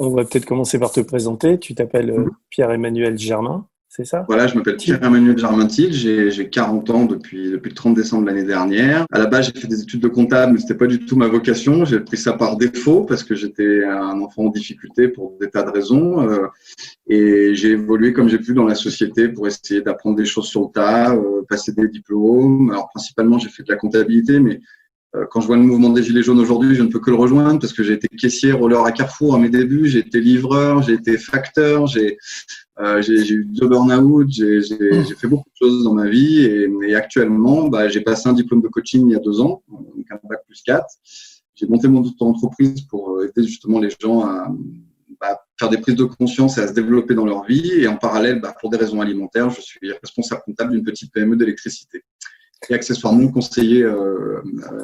on va peut-être commencer par te présenter. Tu t'appelles Pierre-Emmanuel Germain, c'est ça? Voilà, je m'appelle Pierre-Emmanuel Germain-Thiel, j'ai 40 ans depuis le 30 décembre de l'année dernière. À la base, j'ai fait des études de comptable, mais c'était pas du tout ma vocation. J'ai pris ça par défaut parce que j'étais un enfant en difficulté pour des tas de raisons. Et j'ai évolué comme j'ai pu dans la société pour essayer d'apprendre des choses sur le tas, passer des diplômes. Alors, principalement, j'ai fait de la comptabilité, mais quand je vois le mouvement des Gilets jaunes aujourd'hui, je ne peux que le rejoindre parce que j'ai été caissier, roller à Carrefour à mes débuts, j'ai été livreur, j'ai été facteur, j'ai eu 2 burn-out, j'ai fait beaucoup de choses dans ma vie et actuellement, j'ai passé un diplôme de coaching il y a 2 ans, donc un bac plus 4. J'ai monté mon entreprise pour aider justement les gens à faire des prises de conscience et à se développer dans leur vie. Et en parallèle, pour des raisons alimentaires, je suis responsable comptable d'une petite PME d'électricité. Et accessoirement conseiller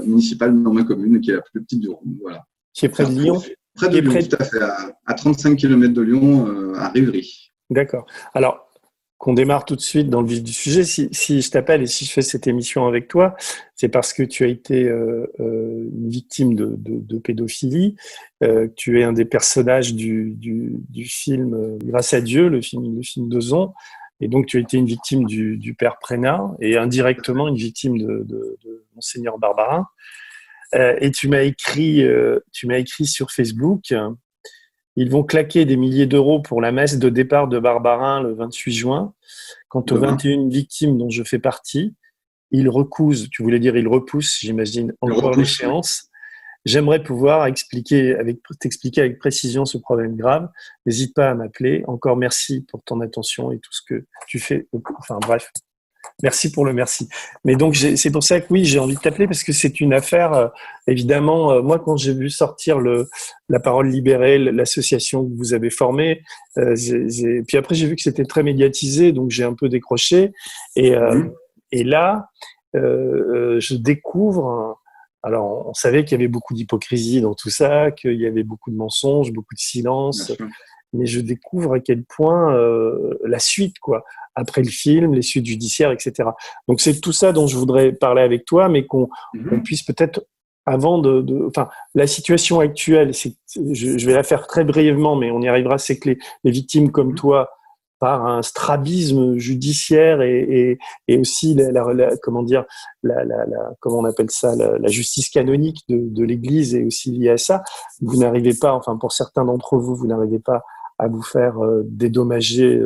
municipal dans ma commune, qui est la plus petite du Rhône. Voilà. Qui est près de Lyon? Près de Lyon, tout à fait, à 35 km de Lyon, à Rivry. D'accord. Alors, qu'on démarre tout de suite dans le vif du sujet, si je t'appelle et si je fais cette émission avec toi, c'est parce que tu as été une victime de pédophilie. Tu es un des personnages du film Grâce à Dieu, le film d'Ozon. Et donc, tu as été une victime du père Prénat et indirectement une victime de Monseigneur Barbarin. Et tu m'as écrit sur Facebook, ils vont claquer des milliers d'euros pour la messe de départ de Barbarin le 28 juin. Quant aux 21 victimes dont je fais partie, ils repoussent, j'imagine, encore l'échéance. J'aimerais pouvoir t'expliquer avec précision ce problème grave. N'hésite pas à m'appeler. Encore merci pour ton attention et tout ce que tu fais. Enfin bref, merci pour le merci. Mais donc c'est pour ça que oui, j'ai envie de t'appeler parce que c'est une affaire. Évidemment, moi quand j'ai vu sortir la Parole libérée, l'association que vous avez formée, puis après j'ai vu que c'était très médiatisé, donc j'ai un peu décroché. Et là, je découvre. Alors, on savait qu'il y avait beaucoup d'hypocrisie dans tout ça, qu'il y avait beaucoup de mensonges, beaucoup de silence, mais je découvre à quel point la suite, quoi, après le film, les suites judiciaires, etc. Donc, c'est tout ça dont je voudrais parler avec toi, mais qu'on puisse peut-être, avant enfin, la situation actuelle, je vais la faire très brièvement, mais on y arrivera, c'est que les victimes comme toi, par un strabisme judiciaire et aussi comment on appelle ça, la justice canonique de l'Église est aussi liée à ça. Vous n'arrivez pas, enfin pour certains d'entre vous, vous n'arrivez pas à vous faire dédommager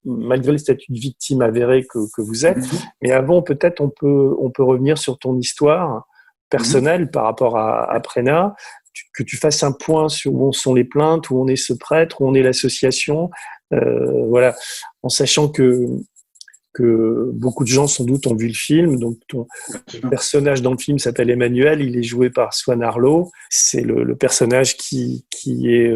malgré le statut de victime avéré que vous êtes. Mais avant, peut-être on peut revenir sur ton histoire personnelle par rapport à Prénat. Que tu fasses un point sur où sont les plaintes, où on est ce prêtre, où on est l'association, voilà, en sachant que beaucoup de gens sans doute ont vu le film. Donc ton personnage dans le film s'appelle Emmanuel, il est joué par Swan Arlo. C'est le personnage qui est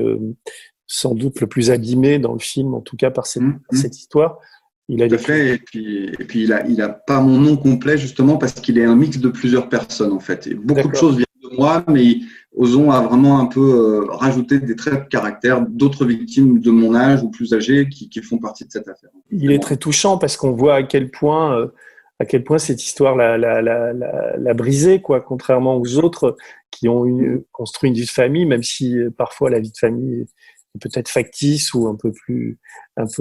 sans doute le plus abîmé dans le film, en tout cas par cette histoire. Il a tout à fait, et puis il a pas mon nom complet justement parce qu'il est un mix de plusieurs personnes en fait. Et beaucoup de choses viennent de moi, mais Ozon a vraiment un peu rajouté des traits de caractère d'autres victimes de mon âge ou plus âgées qui font partie de cette affaire. Il est très touchant parce qu'on voit à quel point cette histoire l'a brisé, quoi, contrairement aux autres qui ont construit une vie de famille, même si parfois la vie de famille est peut-être factice ou un peu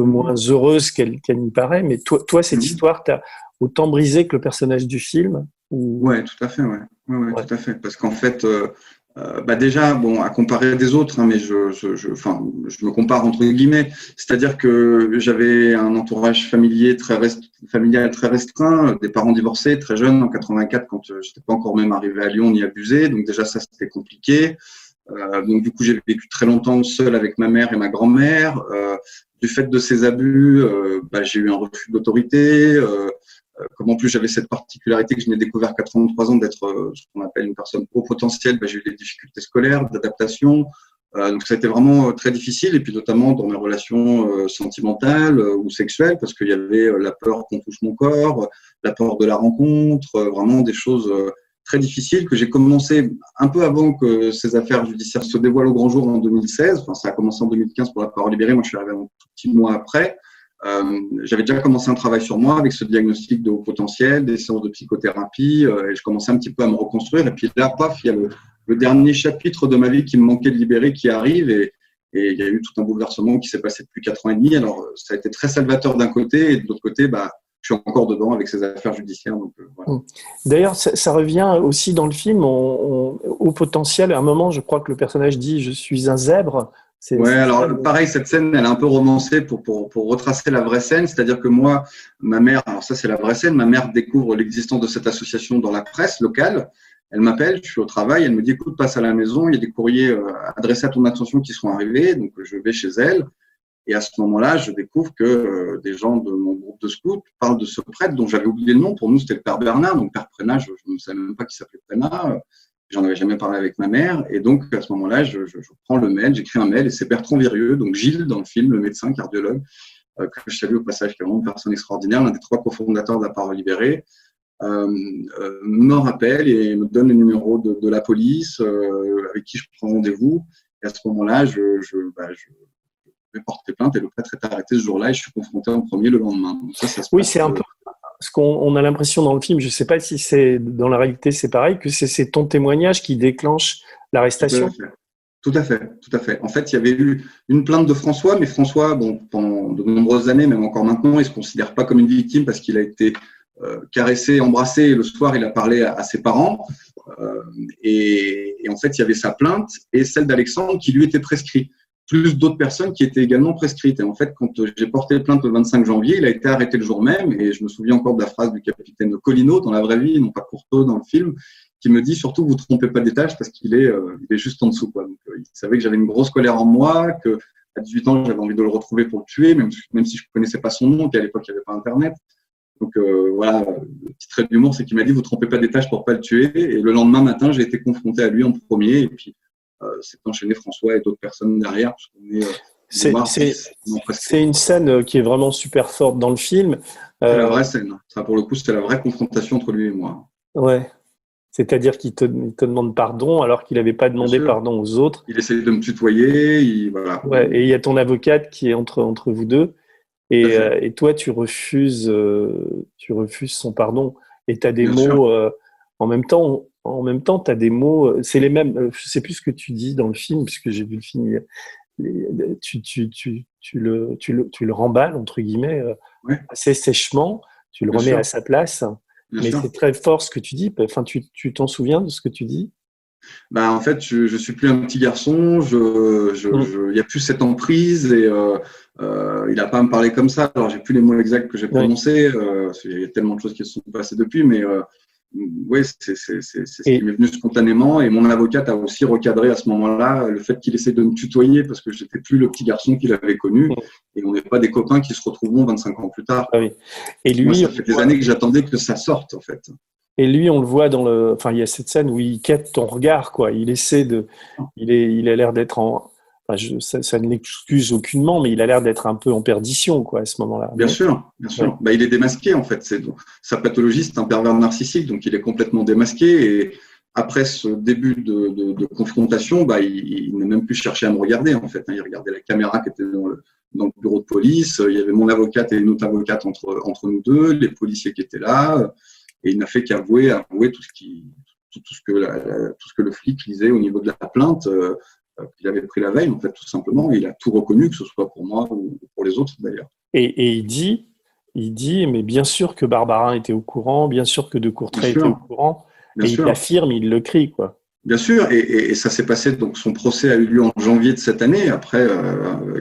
moins heureuse qu'elle n'y paraît. Mais toi, cette histoire t'a autant brisé que le personnage du film Ouais, tout à fait, ouais, tout à fait. Parce qu'en fait, déjà, bon, à comparer des autres, hein, mais je me compare entre guillemets. C'est-à-dire que j'avais un entourage familial très restreint, des parents divorcés, très jeunes, en 84, quand j'étais pas encore même arrivé à Lyon ni abusé. Donc déjà, ça, c'était compliqué. Donc du coup, j'ai vécu très longtemps seul avec ma mère et ma grand-mère. Du fait de ces abus, j'ai eu un refus d'autorité. Comme en plus j'avais cette particularité que je n'ai découvert qu'à 33 ans d'être ce qu'on appelle une personne haut potentiel, j'ai eu des difficultés scolaires, d'adaptation. Donc ça a été vraiment très difficile, et puis notamment dans mes relations sentimentales ou sexuelles, parce qu'il y avait la peur qu'on touche mon corps, la peur de la rencontre, vraiment des choses très difficiles que j'ai commencé un peu avant que ces affaires judiciaires se dévoilent au grand jour en 2016. Enfin, ça a commencé en 2015 pour la Parole libérée, moi je suis arrivé un tout petit mois après. J'avais déjà commencé un travail sur moi avec ce diagnostic de haut potentiel, des séances de psychothérapie, et je commençais un petit peu à me reconstruire. Et puis là, paf, il y a le dernier chapitre de ma vie qui me manquait de libérer qui arrive et il y a eu tout un bouleversement qui s'est passé depuis 4 ans et demi. Alors, ça a été très salvateur d'un côté et de l'autre côté, je suis encore dedans avec ces affaires judiciaires. Donc, voilà. D'ailleurs, ça revient aussi dans le film au potentiel. À un moment, je crois que le personnage dit « je suis un zèbre ». Alors pareil, cette scène, elle est un peu romancée pour retracer la vraie scène. C'est-à-dire que moi, ma mère, alors ça c'est la vraie scène, ma mère découvre l'existence de cette association dans la presse locale. Elle m'appelle, je suis au travail, elle me dit « écoute, passe à la maison, il y a des courriers adressés à ton attention qui seront arrivés ». Donc je vais chez elle. Et à ce moment-là, je découvre que des gens de mon groupe de scouts parlent de ce prêtre dont j'avais oublié le nom. Pour nous, c'était le père Bernard. Donc, père Prénat, je ne savais même pas qu'il s'appelait Prénat. J'en avais jamais parlé avec ma mère. Et donc, à ce moment-là, je prends le mail, j'écris un mail et c'est Bertrand Virieux, donc Gilles dans le film, le médecin cardiologue, que je salue au passage, qui est vraiment une personne extraordinaire, l'un des 3 cofondateurs de La Parole Libérée, me rappelle et me donne le numéro de la police avec qui je prends rendez-vous. Et à ce moment-là, je vais porter plainte et le prêtre est arrêté ce jour-là et je suis confronté en premier le lendemain. Donc ça se oui, passe, c'est un peu ce qu'on a l'impression dans le film, je ne sais pas si c'est dans la réalité c'est pareil, que c'est ton témoignage qui déclenche l'arrestation. Tout à fait. En fait, il y avait eu une plainte de François, mais François, pendant de nombreuses années, même encore maintenant, il ne se considère pas comme une victime parce qu'il a été caressé, embrassé, et le soir, il a parlé à ses parents. Et en fait, il y avait sa plainte et celle d'Alexandre qui lui était prescrite, plus d'autres personnes qui étaient également prescrites. Et en fait, quand j'ai porté plainte le 25 janvier, il a été arrêté le jour même. Et je me souviens encore de la phrase du capitaine Collineau dans la vraie vie, non pas Courteau dans le film, qui me dit surtout, vous ne trompez pas d'étage parce qu'il est juste en dessous, quoi. Donc, il savait que j'avais une grosse colère en moi, que à 18 ans, j'avais envie de le retrouver pour le tuer, même si je ne connaissais pas son nom, qu'à l'époque, il n'y avait pas Internet. Donc voilà, le petit trait d'humour, c'est qu'il m'a dit, vous ne trompez pas d'étage pour ne pas le tuer. Et le lendemain matin, j'ai été confronté à lui en premier. Et puis, c'est enchaîné François et d'autres personnes derrière. C'est une scène qui est vraiment super forte dans le film. C'est la vraie scène. Ça, pour le coup, c'était la vraie confrontation entre lui et moi. Ouais. C'est-à-dire qu'il te demande pardon alors qu'il n'avait pas demandé pardon aux autres. Il essaie de me tutoyer. Voilà. Ouais, et il y a ton avocate qui est entre vous deux. Et toi, tu refuses son pardon. Et tu as des mots en même temps, tu as des mots, c'est les mêmes, je sais plus ce que tu dis dans le film, puisque j'ai vu le film, tu le remballes, entre guillemets, assez sèchement, tu le remets à sa place, mais c'est très fort ce que tu dis, enfin, tu t'en souviens de ce que tu dis? En fait, je suis plus un petit garçon, il n'y a plus cette emprise et il n'a pas à me parler comme ça. Alors, j'ai plus les mots exacts que j'ai prononcés, il y a tellement de choses qui se sont passées depuis, mais oui, c'est ce qui m'est venu spontanément. Et mon avocate a aussi recadré à ce moment-là le fait qu'il essaie de me tutoyer parce que j'étais plus le petit garçon qu'il avait connu et on n'est pas des copains qui se retrouveront 25 ans plus tard. Ah oui. Et lui, moi, ça fait des années que j'attendais que ça sorte, en fait. Et lui, on le voit enfin, il y a cette scène où il quête ton regard, quoi. Il essaie il a l'air d'être ça ne l'excuse aucunement, mais il a l'air d'être un peu en perdition, quoi, à ce moment-là. Bien sûr. Ouais. Il est démasqué, en fait. Sa pathologie, c'est un pervers narcissique, donc il est complètement démasqué. Et après ce début de confrontation, il n'a même plus cherché à me regarder, en fait. Il regardait la caméra qui était dans le bureau de police. Il y avait mon avocate et une autre avocate entre nous deux, les policiers qui étaient là. Et il n'a fait qu'avouer tout ce que le flic lisait au niveau de la plainte qu'il avait pris la veille, en fait, tout simplement. Et il a tout reconnu, que ce soit pour moi ou pour les autres, d'ailleurs. Et il dit, mais bien sûr que Barbarin était au courant, bien sûr que De Courtrai était au courant. Il l'affirme, il le crie, quoi. Bien sûr, et ça s'est passé, donc son procès a eu lieu en janvier de cette année, après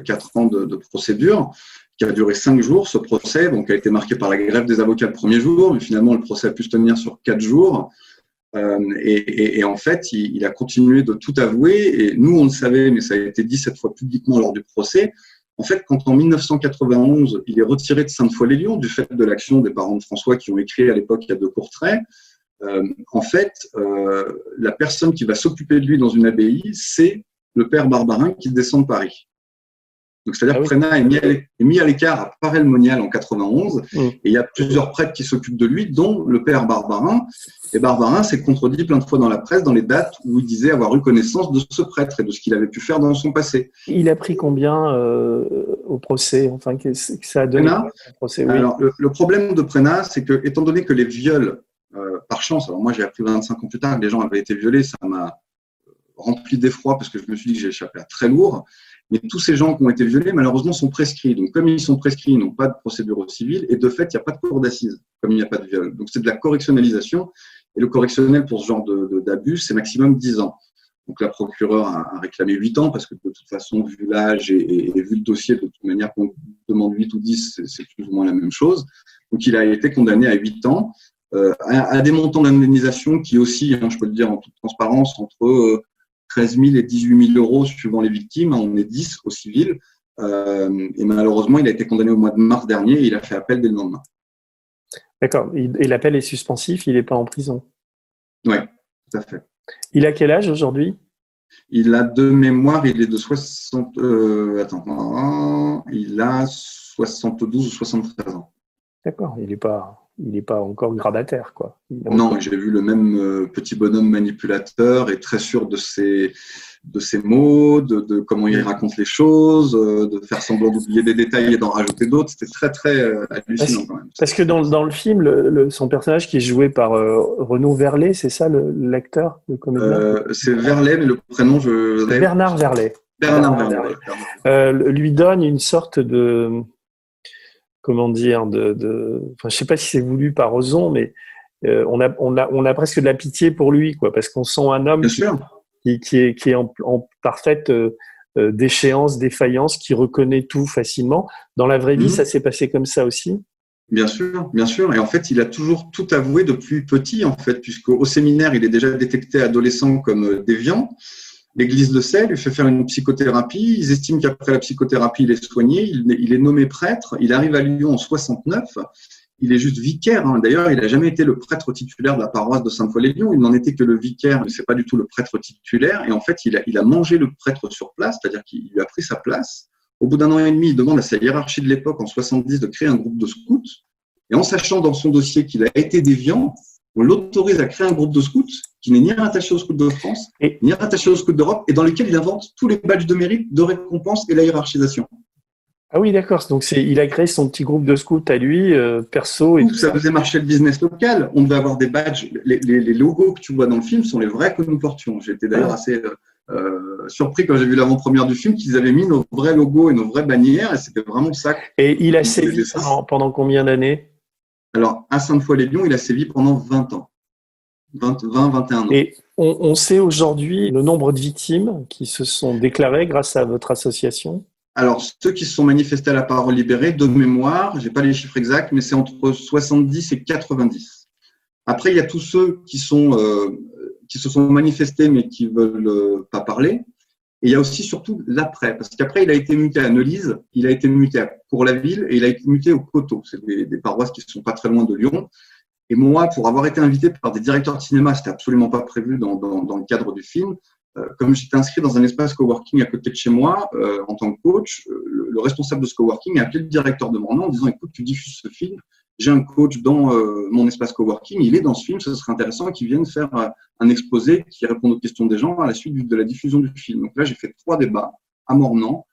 4 ans de procédure, qui a duré 5 jours, ce procès, donc a été marqué par la grève des avocats le premier jour, mais finalement le procès a pu se tenir sur 4 jours. Et en fait, il a continué de tout avouer, et nous on le savait, mais ça a été dit cette fois publiquement lors du procès. En fait, quand en 1991, il est retiré de Sainte-Foy-les-Lyons du fait de l'action des parents de François qui ont écrit à l'époque il y a De Courtrai, en fait, la personne qui va s'occuper de lui dans une abbaye, c'est le père Barbarin qui descend de Paris. Donc, c'est-à-dire que Prénat est mis à l'écart à Paray-le-Monial en 91, et il y a plusieurs prêtres qui s'occupent de lui, dont le père Barbarin. Et Barbarin s'est contredit plein de fois dans la presse, dans les dates où il disait avoir eu connaissance de ce prêtre et de ce qu'il avait pu faire dans son passé. Il a pris combien au procès, enfin, que ça a donné au procès, oui. Alors, le problème de Prénat, c'est que, étant donné que les viols, par chance, alors moi j'ai appris 25 ans plus tard que les gens avaient été violés, ça m'a rempli d'effroi parce que je me suis dit que j'ai échappé à très lourd. Mais tous ces gens qui ont été violés, malheureusement, sont prescrits. Donc, comme ils sont prescrits, ils n'ont pas de procédure au civil. Et de fait, il n'y a pas de cour d'assises, comme il n'y a pas de viol. Donc, c'est de la correctionnalisation. Et le correctionnel pour ce genre d'abus, c'est maximum 10 ans. Donc, la procureure a réclamé 8 ans parce que de toute façon, vu l'âge et vu le dossier, de toute manière, qu'on demande 8 ou 10, c'est plus ou moins la même chose. Donc, il a été condamné à 8 ans à des montants d'indemnisation qui oscillent, je peux le dire en toute transparence, entre 13 000 et 18 000 euros suivant les victimes. On est 10 au civil. Et malheureusement, il a été condamné au mois de mars dernier et il a fait appel dès le lendemain. D'accord. Et l'appel est suspensif, il n'est pas en prison? Oui, tout à fait. Il a quel âge aujourd'hui? Il a de mémoire, il est de 60. Il a 72 ou 73 ans. D'accord. Il n'est pas encore grabataire, quoi. Non, j'ai vu le même petit bonhomme manipulateur et très sûr de ses mots, de comment il raconte les choses, de faire semblant d'oublier des détails et d'en rajouter d'autres. C'était très, très hallucinant quand même. Parce que dans le film, son personnage qui est joué par Renaud Verlet, c'est ça l'acteur, le comédien? C'est Verlet, mais le prénom, Bernard Verlet. Bernard Verlet. Lui donne une sorte de... Comment dire, enfin, je sais pas si c'est voulu par Ozon, mais on a presque de la pitié pour lui, quoi, parce qu'on sent un homme qui est en parfaite déchéance, défaillance, qui reconnaît tout facilement. Dans la vraie vie, ça s'est passé comme ça aussi? Bien sûr, bien sûr. Et en fait, il a toujours tout avoué depuis petit, en fait, puisqu'au séminaire, il est déjà détecté adolescent comme déviant. L'Église le sait, lui fait faire une psychothérapie. Ils estiment qu'après la psychothérapie, il est soigné. Il est nommé prêtre. Il arrive à Lyon en 69. Il est juste vicaire. D'ailleurs, il n'a jamais été le prêtre titulaire de la paroisse de Sainte-Foy-les-Lyons. Il n'en était que le vicaire. Mais c'est pas du tout le prêtre titulaire. Et en fait, il a mangé le prêtre sur place, c'est-à-dire qu'il lui a pris sa place. Au bout d'un an et demi, il demande à sa hiérarchie de l'époque, en 70, de créer un groupe de scouts. Et en sachant dans son dossier qu'il a été déviant, on l'autorise à créer un groupe de scouts qui n'est ni rattaché aux scouts de France, ni rattaché aux scouts d'Europe, et dans lequel il invente tous les badges de mérite, de récompense et la hiérarchisation. Ah oui, d'accord. Donc, il a créé son petit groupe de scouts à lui, perso. Et tout ça faisait marcher le business local. On devait avoir des badges. Les logos que tu vois dans le film sont les vrais que nous portions. J'étais d'ailleurs assez surpris quand j'ai vu l'avant-première du film qu'ils avaient mis nos vrais logos et nos vraies bannières, et c'était vraiment ça. Et il a sévi pendant combien d'années? Alors, à Sainte-Foy-les-Lyons, il a sévi pendant 20 ans. 21 ans. Et on sait aujourd'hui le nombre de victimes qui se sont déclarées grâce à votre association? Alors, ceux qui se sont manifestés à la parole libérée, de mémoire, je n'ai pas les chiffres exacts, mais c'est entre 70 et 90. Après, il y a tous ceux qui se sont manifestés mais qui ne veulent pas parler. Et il y a aussi surtout l'après, parce qu'après, il a été muté à Neulise, il a été muté à Cours-la-Ville et il a été muté au Coteau. C'est des paroisses qui ne sont pas très loin de Lyon. Et moi, pour avoir été invité par des directeurs de cinéma, c'était absolument pas prévu dans le cadre du film. Comme j'étais inscrit dans un espace coworking à côté de chez moi, en tant que coach, le responsable de ce coworking a appelé le directeur de mon nom en disant « Écoute, tu diffuses ce film, j'ai un coach dans mon espace coworking, il est dans ce film, ce serait intéressant qu'il vienne faire un exposé qui réponde aux questions des gens à la suite de la diffusion du film. » Donc là, j'ai fait 3 débats à Mornan.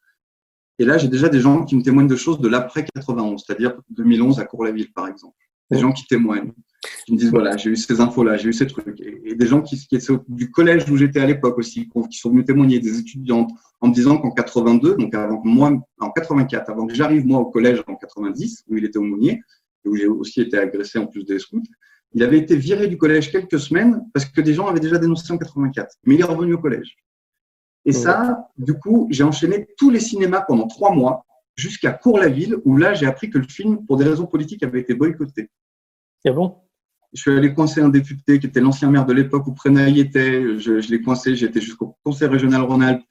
Et là, j'ai déjà des gens qui me témoignent de choses de l'après 91, c'est-à-dire 2011 à Cours-la-Ville, par exemple. Des gens qui témoignent, qui me disent voilà, j'ai eu ces infos-là, j'ai eu ces trucs. Et des gens qui étaient du collège où j'étais à l'époque aussi, qui sont venus témoigner, des étudiantes, en me disant qu'en 82, donc avant que moi, en 84, avant que j'arrive moi au collège en 90, où il était aumônier, et où j'ai aussi été agressé en plus des scouts, il avait été viré du collège quelques semaines parce que des gens avaient déjà dénoncé en 84. Mais il est revenu au collège. Et ça, du coup, j'ai enchaîné tous les cinémas pendant 3 mois, jusqu'à Cours-la-Ville, où là, j'ai appris que le film, pour des raisons politiques, avait été boycotté. Ah bon? Je suis allé coincer un député qui était l'ancien maire de l'époque où Prenaille était. Je l'ai coincé, j'ai été jusqu'au conseil régional Rhône-Alpes.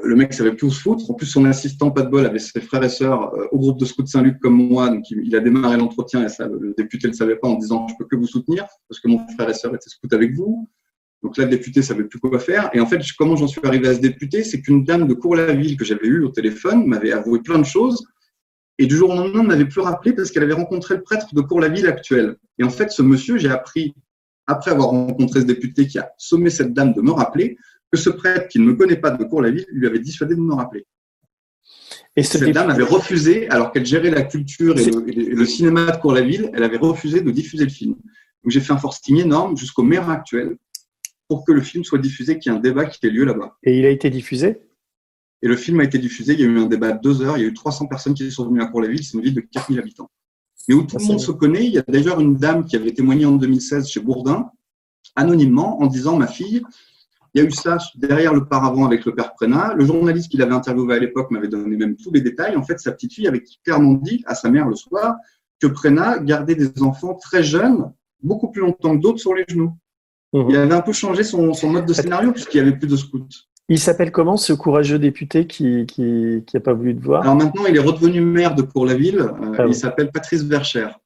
Le mec savait plus où se foutre. En plus, son assistant, pas de bol, avait ses frères et sœurs au groupe de scouts Saint-Luc comme moi. Donc, il a démarré l'entretien et ça, le député ne le savait pas en disant « Je peux que vous soutenir parce que mon frère et sœur étaient scouts avec vous ». Donc là, le député ne savait plus quoi faire. Et en fait, comment j'en suis arrivé à ce député, c'est qu'une dame de Cours-la-Ville que j'avais eue au téléphone m'avait avoué plein de choses. Et du jour au lendemain, ne m'avait plus rappelé parce qu'elle avait rencontré le prêtre de Cours-la-Ville actuel. Et en fait, ce monsieur, j'ai appris, après avoir rencontré ce député qui a sommé cette dame de me rappeler, que ce prêtre qui ne me connaît pas de Cours-la-Ville lui avait dissuadé de me rappeler. Et cette dame avait refusé, alors qu'elle gérait la culture et le cinéma de Cours-la-Ville, elle avait refusé de diffuser le film. Donc j'ai fait un forcing énorme jusqu'au maire actuel. pour que le film soit diffusé, qu'il y ait un débat qui ait lieu là-bas. Et il a été diffusé? Et le film a été diffusé, il y a eu un débat de 2 heures, il y a eu 300 personnes qui sont venues à Cour-la-Ville, c'est une ville de 4000 habitants. Mais où tout le monde se connaît, il y a d'ailleurs une dame qui avait témoigné en 2016 chez Bourdin, anonymement, en disant « Ma fille, il y a eu ça derrière le paravent avec le père Prénat. Le journaliste qui l'avait interviewé à l'époque m'avait donné même tous les détails. En fait, sa petite fille avait clairement dit à sa mère le soir que Prénat gardait des enfants très jeunes, beaucoup plus longtemps que d'autres, sur les genoux. Il avait un peu changé son mode de scénario puisqu'il n'y avait plus de scouts. Il s'appelle comment, ce courageux député qui a pas voulu te voir? Alors maintenant, il est redevenu maire de Cour-la-Ville. Il s'appelle Patrice Verchères.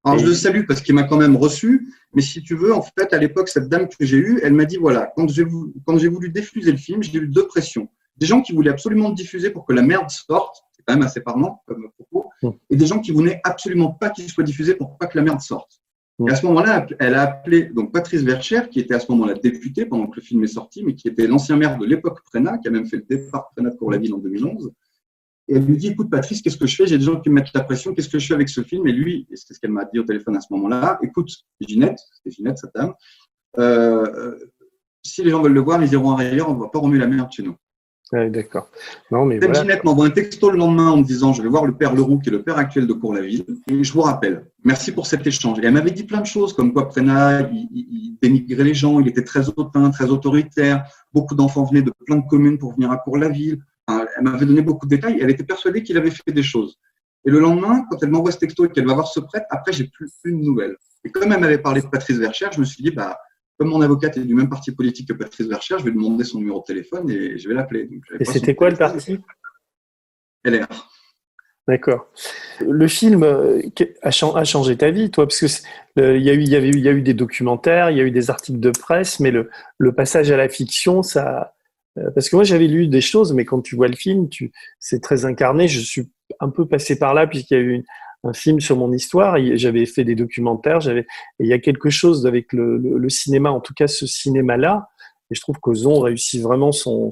Alors, je le salue parce qu'il m'a quand même reçu. Mais si tu veux, en fait, à l'époque, cette dame que j'ai eue, elle m'a dit, voilà, quand j'ai voulu diffuser le film, j'ai eu 2 pressions. Des gens qui voulaient absolument le diffuser pour que la merde sorte. C'est quand même assez parlant comme propos. Et des gens qui voulaient absolument pas qu'il soit diffusé pour pas que la merde sorte. Et à ce moment-là, elle a appelé donc Patrice Verchères, qui était à ce moment-là député pendant que le film est sorti, mais qui était l'ancien maire de l'époque Prénat, qui a même fait le départ Prénat de Cour-la-Ville en 2011. Et elle lui dit, écoute Patrice, qu'est-ce que je fais? J'ai des gens qui me mettent la pression, qu'est-ce que je fais avec ce film? Et lui, et c'est ce qu'elle m'a dit au téléphone à ce moment-là, écoute, Ginette, c'était Ginette, cette dame, si les gens veulent le voir, ils iront ailleurs, on ne va pas remuer la merde chez nous. Ouais, d'accord. Non, mais voilà. Ginette m'envoie un texto le lendemain en me disant, je vais voir le père Leroux, qui est le père actuel de Cour-la-Ville, et je vous rappelle, merci pour cet échange. Et elle m'avait dit plein de choses, comme quoi Prénat, il dénigrait les gens, il était très hautain, très autoritaire, beaucoup d'enfants venaient de plein de communes pour venir à Cour-la-Ville. Elle m'avait donné beaucoup de détails. Elle était persuadée qu'il avait fait des choses. Et le lendemain, quand elle m'envoie ce texto et qu'elle va voir ce prêtre, après, j'ai plus une nouvelle. Et comme elle m'avait parlé de Patrice Verchères, je me suis dit, bah, comme mon avocate est du même parti politique que Patrice Verchères, je vais lui demander son numéro de téléphone et je vais l'appeler. Et c'était quoi le parti? LR. D'accord. Le film a changé ta vie, toi, parce que il y a eu des documentaires, il y a eu des articles de presse, mais le passage à la fiction, ça. Parce que moi, j'avais lu des choses, mais quand tu vois le film, c'est très incarné. Je suis un peu passé par là, puisqu'il y a eu un film sur mon histoire. J'avais fait des documentaires. Et il y a quelque chose avec le cinéma, en tout cas ce cinéma-là. Et je trouve qu'Ozon réussit vraiment son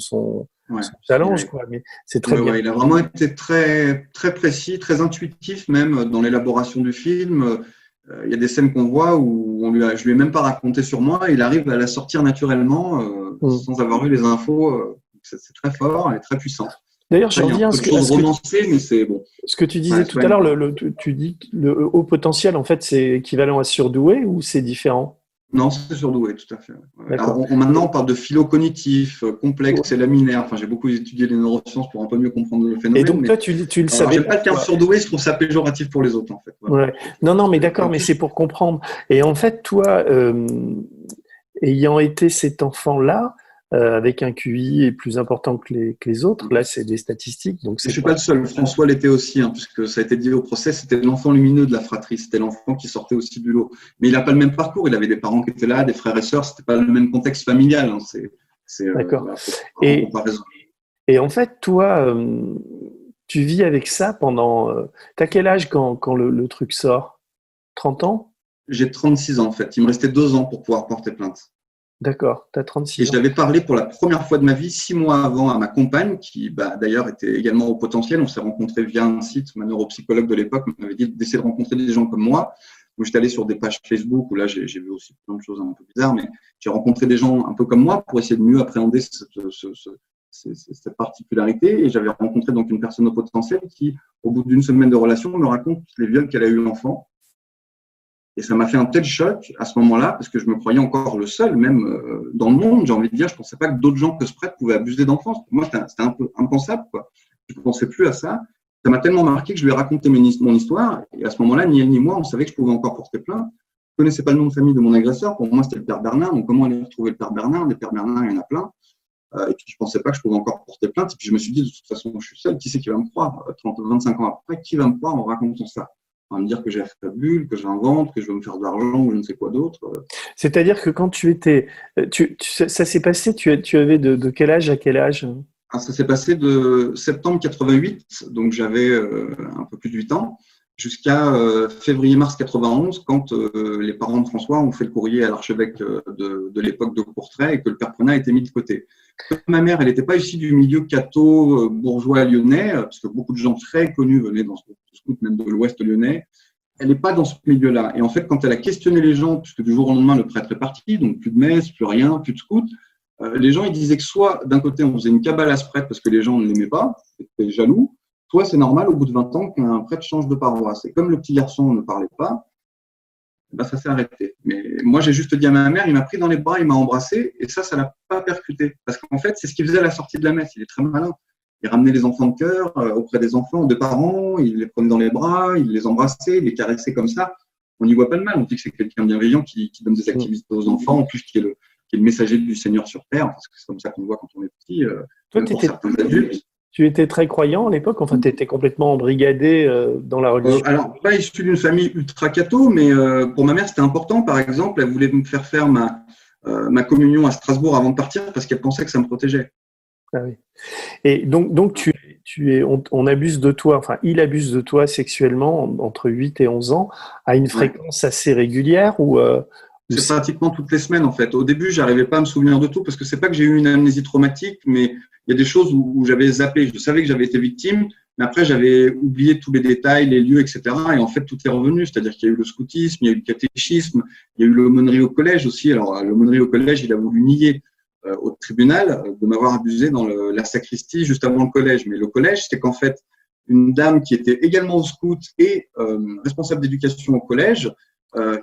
challenge, quoi. Mais c'est très bien. Ouais, il a vraiment été très, très précis, très intuitif, même dans l'élaboration du film. Il y a des scènes qu'on voit où je lui ai même pas raconté sur moi. Il arrive à la sortir naturellement sans avoir eu les infos. C'est très fort et très puissant. D'ailleurs, je reviens à mais c'est bon. Ce que tu disais tout à l'heure, tu dis que le haut potentiel, en fait, c'est équivalent à surdoué ou c'est différent? Non, c'est surdoué, tout à fait. Alors, maintenant, on parle de philo-cognitif, complexe et laminaire. Enfin, j'ai beaucoup étudié les neurosciences pour un peu mieux comprendre le phénomène. Et donc, toi, tu le savais. J'aime pas le terme surdoué, je trouve ça péjoratif pour les autres, en fait. Voilà. Ouais. Non, mais d'accord, mais c'est pour comprendre. Et en fait, toi, ayant été cet enfant-là, avec un QI plus important que les autres, là, c'est des statistiques. Donc je ne suis pas le seul. François l'était aussi, puisque ça a été dit au procès, c'était l'enfant lumineux de la fratrie, c'était l'enfant qui sortait aussi du lot. Mais il n'a pas le même parcours, il avait des parents qui étaient là, des frères et sœurs, c'était pas le même contexte familial. D'accord. Et en fait, toi, tu vis avec ça pendant… T'as quel âge quand le truc sort? 30 ans? J'ai 36 ans, en fait. Il me restait 2 ans pour pouvoir porter plainte. D'accord, tu as 36 ans. Et je l'avais parlé pour la première fois de ma vie 6 mois avant à ma compagne, qui d'ailleurs était également au potentiel. On s'est rencontrés via un site. Ma neuropsychologue de l'époque m'avait dit d'essayer de rencontrer des gens comme moi. Donc, j'étais allé sur des pages Facebook où là, j'ai vu aussi plein de choses un peu bizarres, mais j'ai rencontré des gens un peu comme moi pour essayer de mieux appréhender cette particularité. Et j'avais rencontré donc une personne au potentiel qui, au bout d'une semaine de relation, me raconte les viols qu'elle a eu enfant. Et ça m'a fait un tel choc à ce moment-là, parce que je me croyais encore le seul, même dans le monde, j'ai envie de dire, je ne pensais pas que d'autres gens que ce prêtre pouvaient abuser d'enfance. Pour moi, c'était un peu impensable, quoi. Je ne pensais plus à ça. Ça m'a tellement marqué que je lui ai raconté mon histoire. Et à ce moment-là, ni elle ni moi, on savait que je pouvais encore porter plainte. Je ne connaissais pas le nom de famille de mon agresseur. Pour moi, c'était le père Bernard. Donc, comment aller retrouver le père Bernard? Des pères Bernard, il y en a plein. Et puis, je ne pensais pas que je pouvais encore porter plainte. Et puis, je me suis dit, de toute façon, je suis seul. Qui c'est qui va me croire? 25 ans après, qui va me croire en racontant ça? On va me dire que j'ai fabule, que j'invente, que je veux me faire de l'argent ou je ne sais quoi d'autre. C'est-à-dire que quand tu étais… ça s'est passé, tu avais de quel âge à quel âge? Ça s'est passé de septembre 88, donc j'avais un peu plus de 8 ans, jusqu'à février-mars 91, quand les parents de François ont fait le courrier à l'archevêque de l'époque de Courtrai et que le père Prénat a été mis de côté. Ma mère, elle n'était pas issue du milieu catho bourgeois lyonnais, parce que beaucoup de gens très connus venaient dans ce scout, même de l'ouest lyonnais. elle n'est pas dans ce milieu-là. Et en fait, quand elle a questionné les gens, puisque du jour au lendemain, le prêtre est parti, donc plus de messe, plus rien, plus de scout, les gens, ils disaient que soit, d'un côté, on faisait une cabale à ce prêtre parce que les gens ne l'aimaient pas, étaient jaloux, soit c'est normal, au bout de 20 ans, qu'un prêtre change de paroisse. Et comme le petit garçon ne parlait pas, ben, ça s'est arrêté. Mais moi, j'ai juste dit à ma mère, il m'a pris dans les bras, il m'a embrassé, et ça l'a pas percuté. Parce qu'en fait, c'est ce qu'il faisait à la sortie de la messe. Il est très malin. Il ramenait les enfants de chœur auprès des enfants, des parents, il les prenait dans les bras, il les embrassait, il les caressait comme ça. On n'y voit pas de mal. On dit que c'est quelqu'un bienveillant qui donne des activités aux enfants, en plus qui est le messager du Seigneur sur terre, parce que c'est comme ça qu'on le voit quand on est petit. Toi, tu étais très croyant à l'époque, enfin, tu étais complètement embrigadé dans la religion. Alors, pas issu d'une famille ultra catho, mais pour ma mère, c'était important. Par exemple, elle voulait me faire faire ma communion à Strasbourg avant de partir parce qu'elle pensait que ça me protégeait. Ah oui. Et donc on abuse de toi, enfin, il abuse de toi sexuellement entre 8 et 11 ans à une fréquence assez régulière ou c'est pratiquement toutes les semaines, en fait. Au début, j'arrivais pas à me souvenir de tout parce que c'est pas que j'ai eu une amnésie traumatique, mais il y a des choses où j'avais zappé. Je savais que j'avais été victime, mais après, j'avais oublié tous les détails, les lieux, etc. Et en fait, tout est revenu. C'est-à-dire qu'il y a eu le scoutisme, il y a eu le catéchisme, il y a eu l'aumônerie au collège aussi. Alors, l'aumônerie au collège, il a voulu nier au tribunal de m'avoir abusé dans la sacristie juste avant le collège. Mais le collège, c'est qu'en fait, une dame qui était également au scout et responsable d'éducation au collège,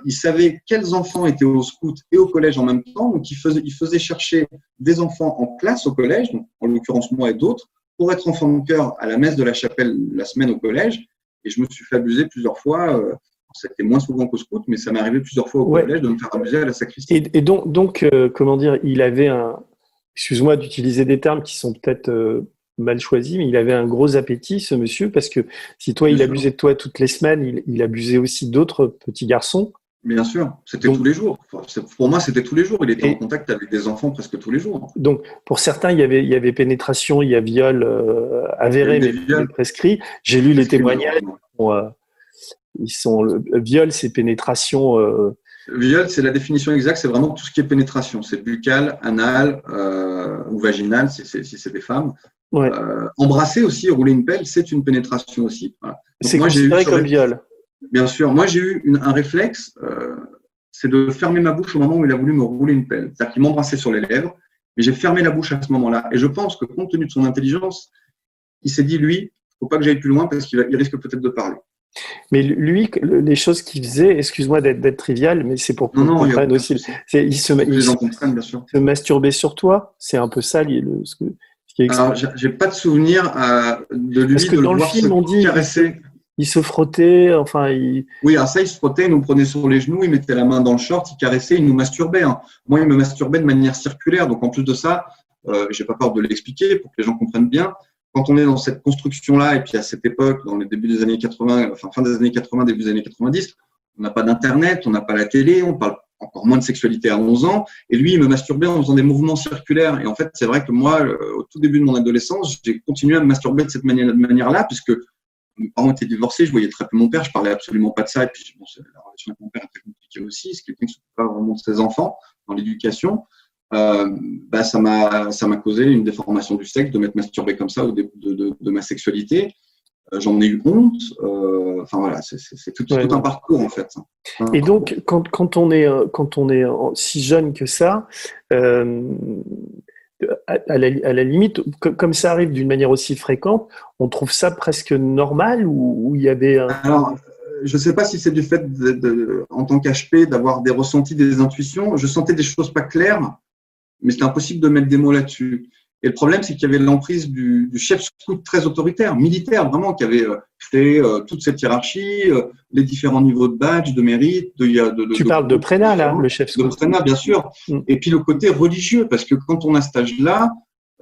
il savait quels enfants étaient au scout et au collège en même temps. Donc, il faisait chercher des enfants en classe au collège, donc en l'occurrence moi et d'autres, pour être enfant de chœur à la messe de la chapelle la semaine au collège. Et je me suis fait abuser plusieurs fois. C'était moins souvent qu'au scout, mais ça m'est arrivé plusieurs fois au collège de me faire abuser à la sacristie. Et donc comment dire, il avait excuse-moi d'utiliser des termes qui sont peut-être mal choisis, mais il avait un gros appétit, ce monsieur, parce que si toi, il abusait de toi toutes les semaines, il abusait aussi d'autres petits garçons. Bien sûr, c'était tous les jours. Pour moi, c'était tous les jours. Il était en contact avec des enfants presque tous les jours. Donc, pour certains, il y avait pénétration, il y a viol avéré, mais prescrit. J'ai lu les témoignages. Le viol, c'est pénétration. Viol, c'est la définition exacte, c'est vraiment tout ce qui est pénétration. C'est buccal, anal ou vaginal, si c'est des femmes. Ouais. Embrasser aussi, rouler une pelle, c'est une pénétration aussi. Voilà. C'est considéré comme viol. Bien sûr. Moi, j'ai eu un réflexe, c'est de fermer ma bouche au moment où il a voulu me rouler une pelle. C'est-à-dire qu'il m'embrassait sur les lèvres, mais j'ai fermé la bouche à ce moment-là. Et je pense que compte tenu de son intelligence, il s'est dit, lui, faut pas que j'aille plus loin parce qu'il risque peut-être de parler. Mais lui, les choses qu'il faisait, excuse-moi d'être trivial, mais c'est pour qu'on comprenne aussi. Il se masturbait sur toi, c'est un peu ça ce qui est. Alors, j'ai pas de souvenir de lui. Parce que dans le film, on dit caresser. Il se frottait, enfin. Oui, alors ça, il se frottait, il nous prenait sur les genoux, il mettait la main dans le short, il caressait, il nous masturbait. Hein. Moi, il me masturbait de manière circulaire. Donc, en plus de ça, j'ai pas peur de l'expliquer pour que les gens comprennent bien. Quand on est dans cette construction-là, et puis à cette époque, dans les débuts des années 80, enfin fin des années 80, début des années 90, on n'a pas d'internet, on n'a pas la télé, on parle encore moins de sexualité à 11 ans. Et lui, il me masturbait en faisant des mouvements circulaires. Et en fait, c'est vrai que moi, au tout début de mon adolescence, j'ai continué à me masturber de cette manière-là, puisque mes parents étaient divorcés, je voyais très peu mon père, je parlais absolument pas de ça. Et puis, bon, la relation avec mon père est très compliquée aussi. C'est quelqu'un qui ne s'occupe pas vraiment de ses enfants dans l'éducation. Ça m'a causé une déformation du sexe de m'être masturbé comme ça au début de ma sexualité. J'en ai eu honte. Enfin voilà, c'est tout un parcours en fait. Et donc quand on est si jeune que ça, à la limite, comme ça arrive d'une manière aussi fréquente, on trouve ça presque normal ou il y avait Alors, je ne sais pas si c'est du fait en tant qu'HP d'avoir des ressentis, des intuitions. Je sentais des choses pas claires, mais c'était impossible de mettre des mots là-dessus. Et le problème, c'est qu'il y avait l'emprise du chef scout très autoritaire, militaire vraiment, qui avait créé toute cette hiérarchie, les différents niveaux de badge, de mérite. Tu parles de Prénat, là, le chef scout. De Prénat, bien sûr. Et puis le côté religieux, parce que quand on a cet âge-là,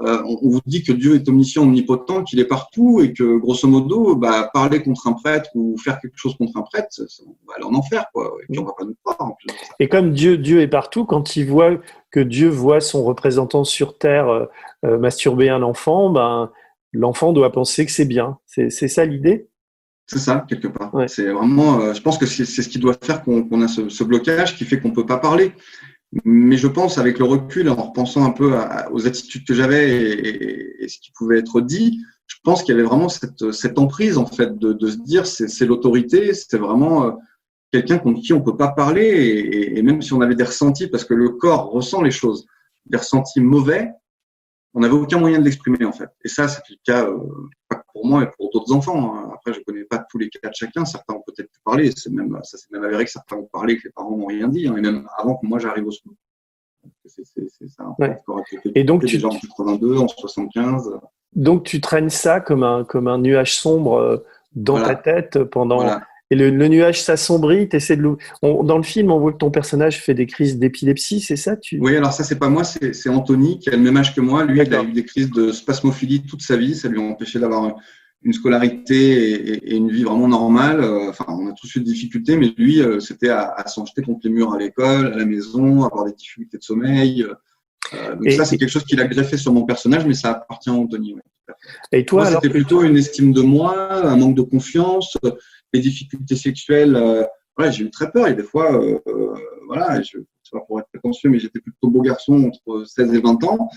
on vous dit que Dieu est omniscient, omnipotent, qu'il est partout et que, grosso modo, parler contre un prêtre ou faire quelque chose contre un prêtre, on va aller en enfer, quoi. Et puis on va pas nous croire. En plus. Et comme Dieu est partout, quand il voit que Dieu voit son représentant sur terre masturber un enfant, l'enfant doit penser que c'est bien. C'est ça l'idée ? C'est ça, quelque part. Ouais. C'est vraiment, je pense que c'est ce qui doit faire qu'on a ce blocage qui fait qu'on peut pas parler. Mais je pense, avec le recul, en repensant un peu aux attitudes que j'avais et ce qui pouvait être dit, je pense qu'il y avait vraiment cette emprise en fait de se dire c'est l'autorité, c'est vraiment quelqu'un contre qui on peut pas parler et même si on avait des ressentis, parce que le corps ressent les choses, des ressentis mauvais, on n'avait aucun moyen de l'exprimer en fait. Et ça, c'est le cas pas que pour moi, mais pour d'autres enfants. Hein. Après, je connais pas tous les cas de chacun. Certains ont peut-être pu parler. Ça s'est même avéré que certains ont parlé que les parents n'ont rien dit, hein, et même avant que moi j'arrive au school. C'est ça. Ouais. Et donc déjà en 82, en 75. Donc tu traînes ça comme un nuage sombre dans ta tête pendant. Voilà. Et le nuage s'assombrit, dans le film, on voit que ton personnage fait des crises d'épilepsie, c'est ça Oui, alors ça, c'est pas moi, c'est Anthony, qui a le même âge que moi. Lui, il a eu des crises de spasmophilie toute sa vie. Ça lui a empêché d'avoir une scolarité et une vie vraiment normale. Enfin, on a tous eu des difficultés, mais lui, c'était à s'en jeter contre les murs à l'école, à la maison, avoir des difficultés de sommeil. Donc ça, c'est quelque chose qu'il a greffé sur mon personnage, mais ça appartient à Anthony. Ouais. Et toi, moi, c'était plutôt une estime de moi, un manque de confiance, les difficultés sexuelles. Voilà, j'ai eu très peur. Et des fois, voilà, c'est pas pour être prétentieux, mais j'étais plutôt beau garçon entre 16 et 20 ans.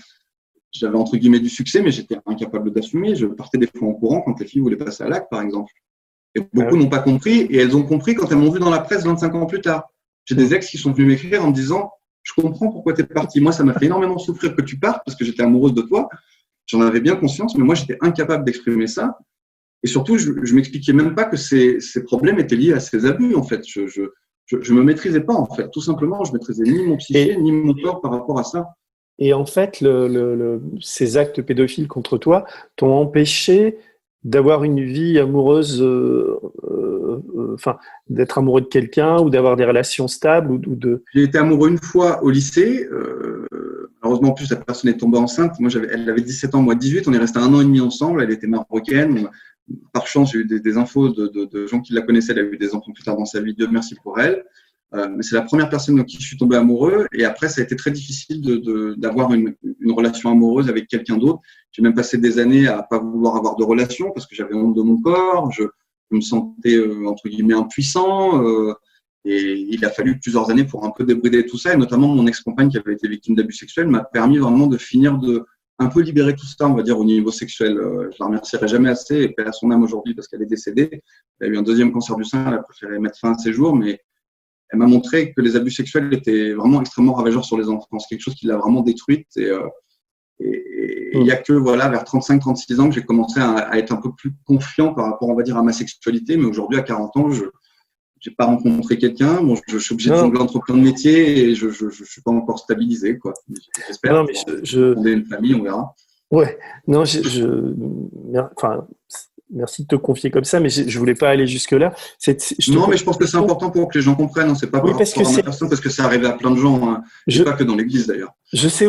J'avais entre guillemets du succès, mais j'étais incapable d'assumer. Je partais des fois en courant quand les filles voulaient passer à l'acte, par exemple. Et beaucoup n'ont pas compris, et elles ont compris quand elles m'ont vu dans la presse 25 ans plus tard. J'ai des ex qui sont venus m'écrire en me disant « Je comprends pourquoi tu es parti. Moi, ça m'a fait énormément souffrir que tu partes parce que j'étais amoureuse de toi. J'en avais bien conscience, mais moi, j'étais incapable d'exprimer ça. Et surtout, je m'expliquais même pas que ces problèmes étaient liés à ces abus, en fait. Je me maîtrisais pas, en fait. Tout simplement, je maîtrisais ni mon psyché, ni mon corps par rapport à ça. Et en fait, ces actes pédophiles contre toi t'ont empêché d'avoir une vie amoureuse, enfin, d'être amoureux de quelqu'un ou d'avoir des relations stables ou de. J'ai été amoureux une fois au lycée. Malheureusement, en plus, la personne est tombée enceinte. Moi, elle avait 17 ans, moi 18. On est resté 1 an et demi ensemble. Elle était marocaine. Par chance, j'ai eu des infos de gens qui la connaissaient. Elle a eu des enfants plus tard dans sa vie. Dieu merci pour elle. Mais c'est la première personne dans qui je suis tombé amoureux. Et après, ça a été très difficile d'avoir une relation amoureuse avec quelqu'un d'autre. J'ai même passé des années à pas vouloir avoir de relation parce que j'avais honte de mon corps. Je me sentais, entre guillemets, impuissant. Et il a fallu plusieurs années pour un peu débrider tout ça. Et notamment, mon ex-compagne qui avait été victime d'abus sexuels m'a permis vraiment de finir un peu libérer tout ça, on va dire, au niveau sexuel. Je la remercierai jamais assez, et paix à son âme aujourd'hui parce qu'elle est décédée. Elle a eu un 2e cancer du sein, elle a préféré mettre fin à ses jours, mais elle m'a montré que les abus sexuels étaient vraiment extrêmement ravageurs sur les enfants. C'est quelque chose qui l'a vraiment détruite. Et il n'y a que vers 35-36 ans que j'ai commencé à être un peu plus confiant par rapport, on va dire, à ma sexualité. Mais aujourd'hui, à 40 ans, je n'ai pas rencontré quelqu'un. Bon, je suis obligé de jongler entre plein de métiers et je ne suis pas encore stabilisé, quoi. J'espère. Non, mais fonder une famille, on verra. Ouais. Non, enfin. Merci de te confier comme ça, mais je voulais pas aller jusque-là. Mais je pense que c'est important pour que les gens comprennent. C'est pas par rapport à ma personne, parce que ça arrive à plein de gens, hein, et pas que dans l'église d'ailleurs. Je sais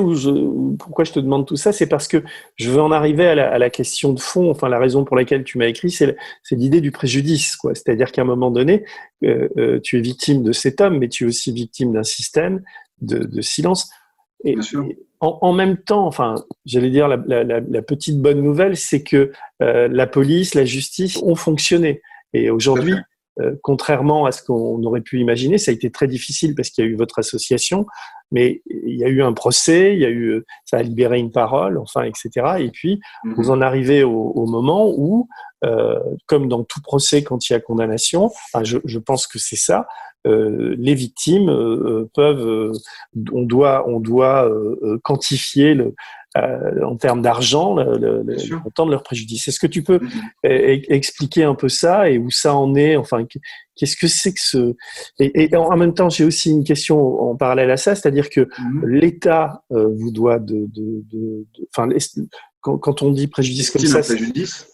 pourquoi je te demande tout ça, c'est parce que je veux en arriver à la question de fond. Enfin, la raison pour laquelle tu m'as écrit, c'est l'idée du préjudice, quoi. C'est-à-dire qu'à un moment donné, tu es victime de cet homme, mais tu es aussi victime d'un système de silence. Et, en même temps, enfin, j'allais dire la petite bonne nouvelle, c'est que la police, la justice ont fonctionné. Et aujourd'hui, contrairement à ce qu'on aurait pu imaginer, ça a été très difficile parce qu'il y a eu votre association, mais il y a eu un procès, ça a libéré une parole, enfin, etc. Et puis, vous en arrivez au moment où, comme dans tout procès quand il y a condamnation, enfin, je pense que c'est ça. Les victimes on doit quantifier en termes d'argent le montant de leur préjudice. Est-ce que tu peux expliquer un peu ça et où ça en est? Enfin, qu'est-ce que c'est que et en même temps, j'ai aussi une question en parallèle à ça, c'est-à-dire que l'État vous doit enfin, quand on dit préjudice comme ça,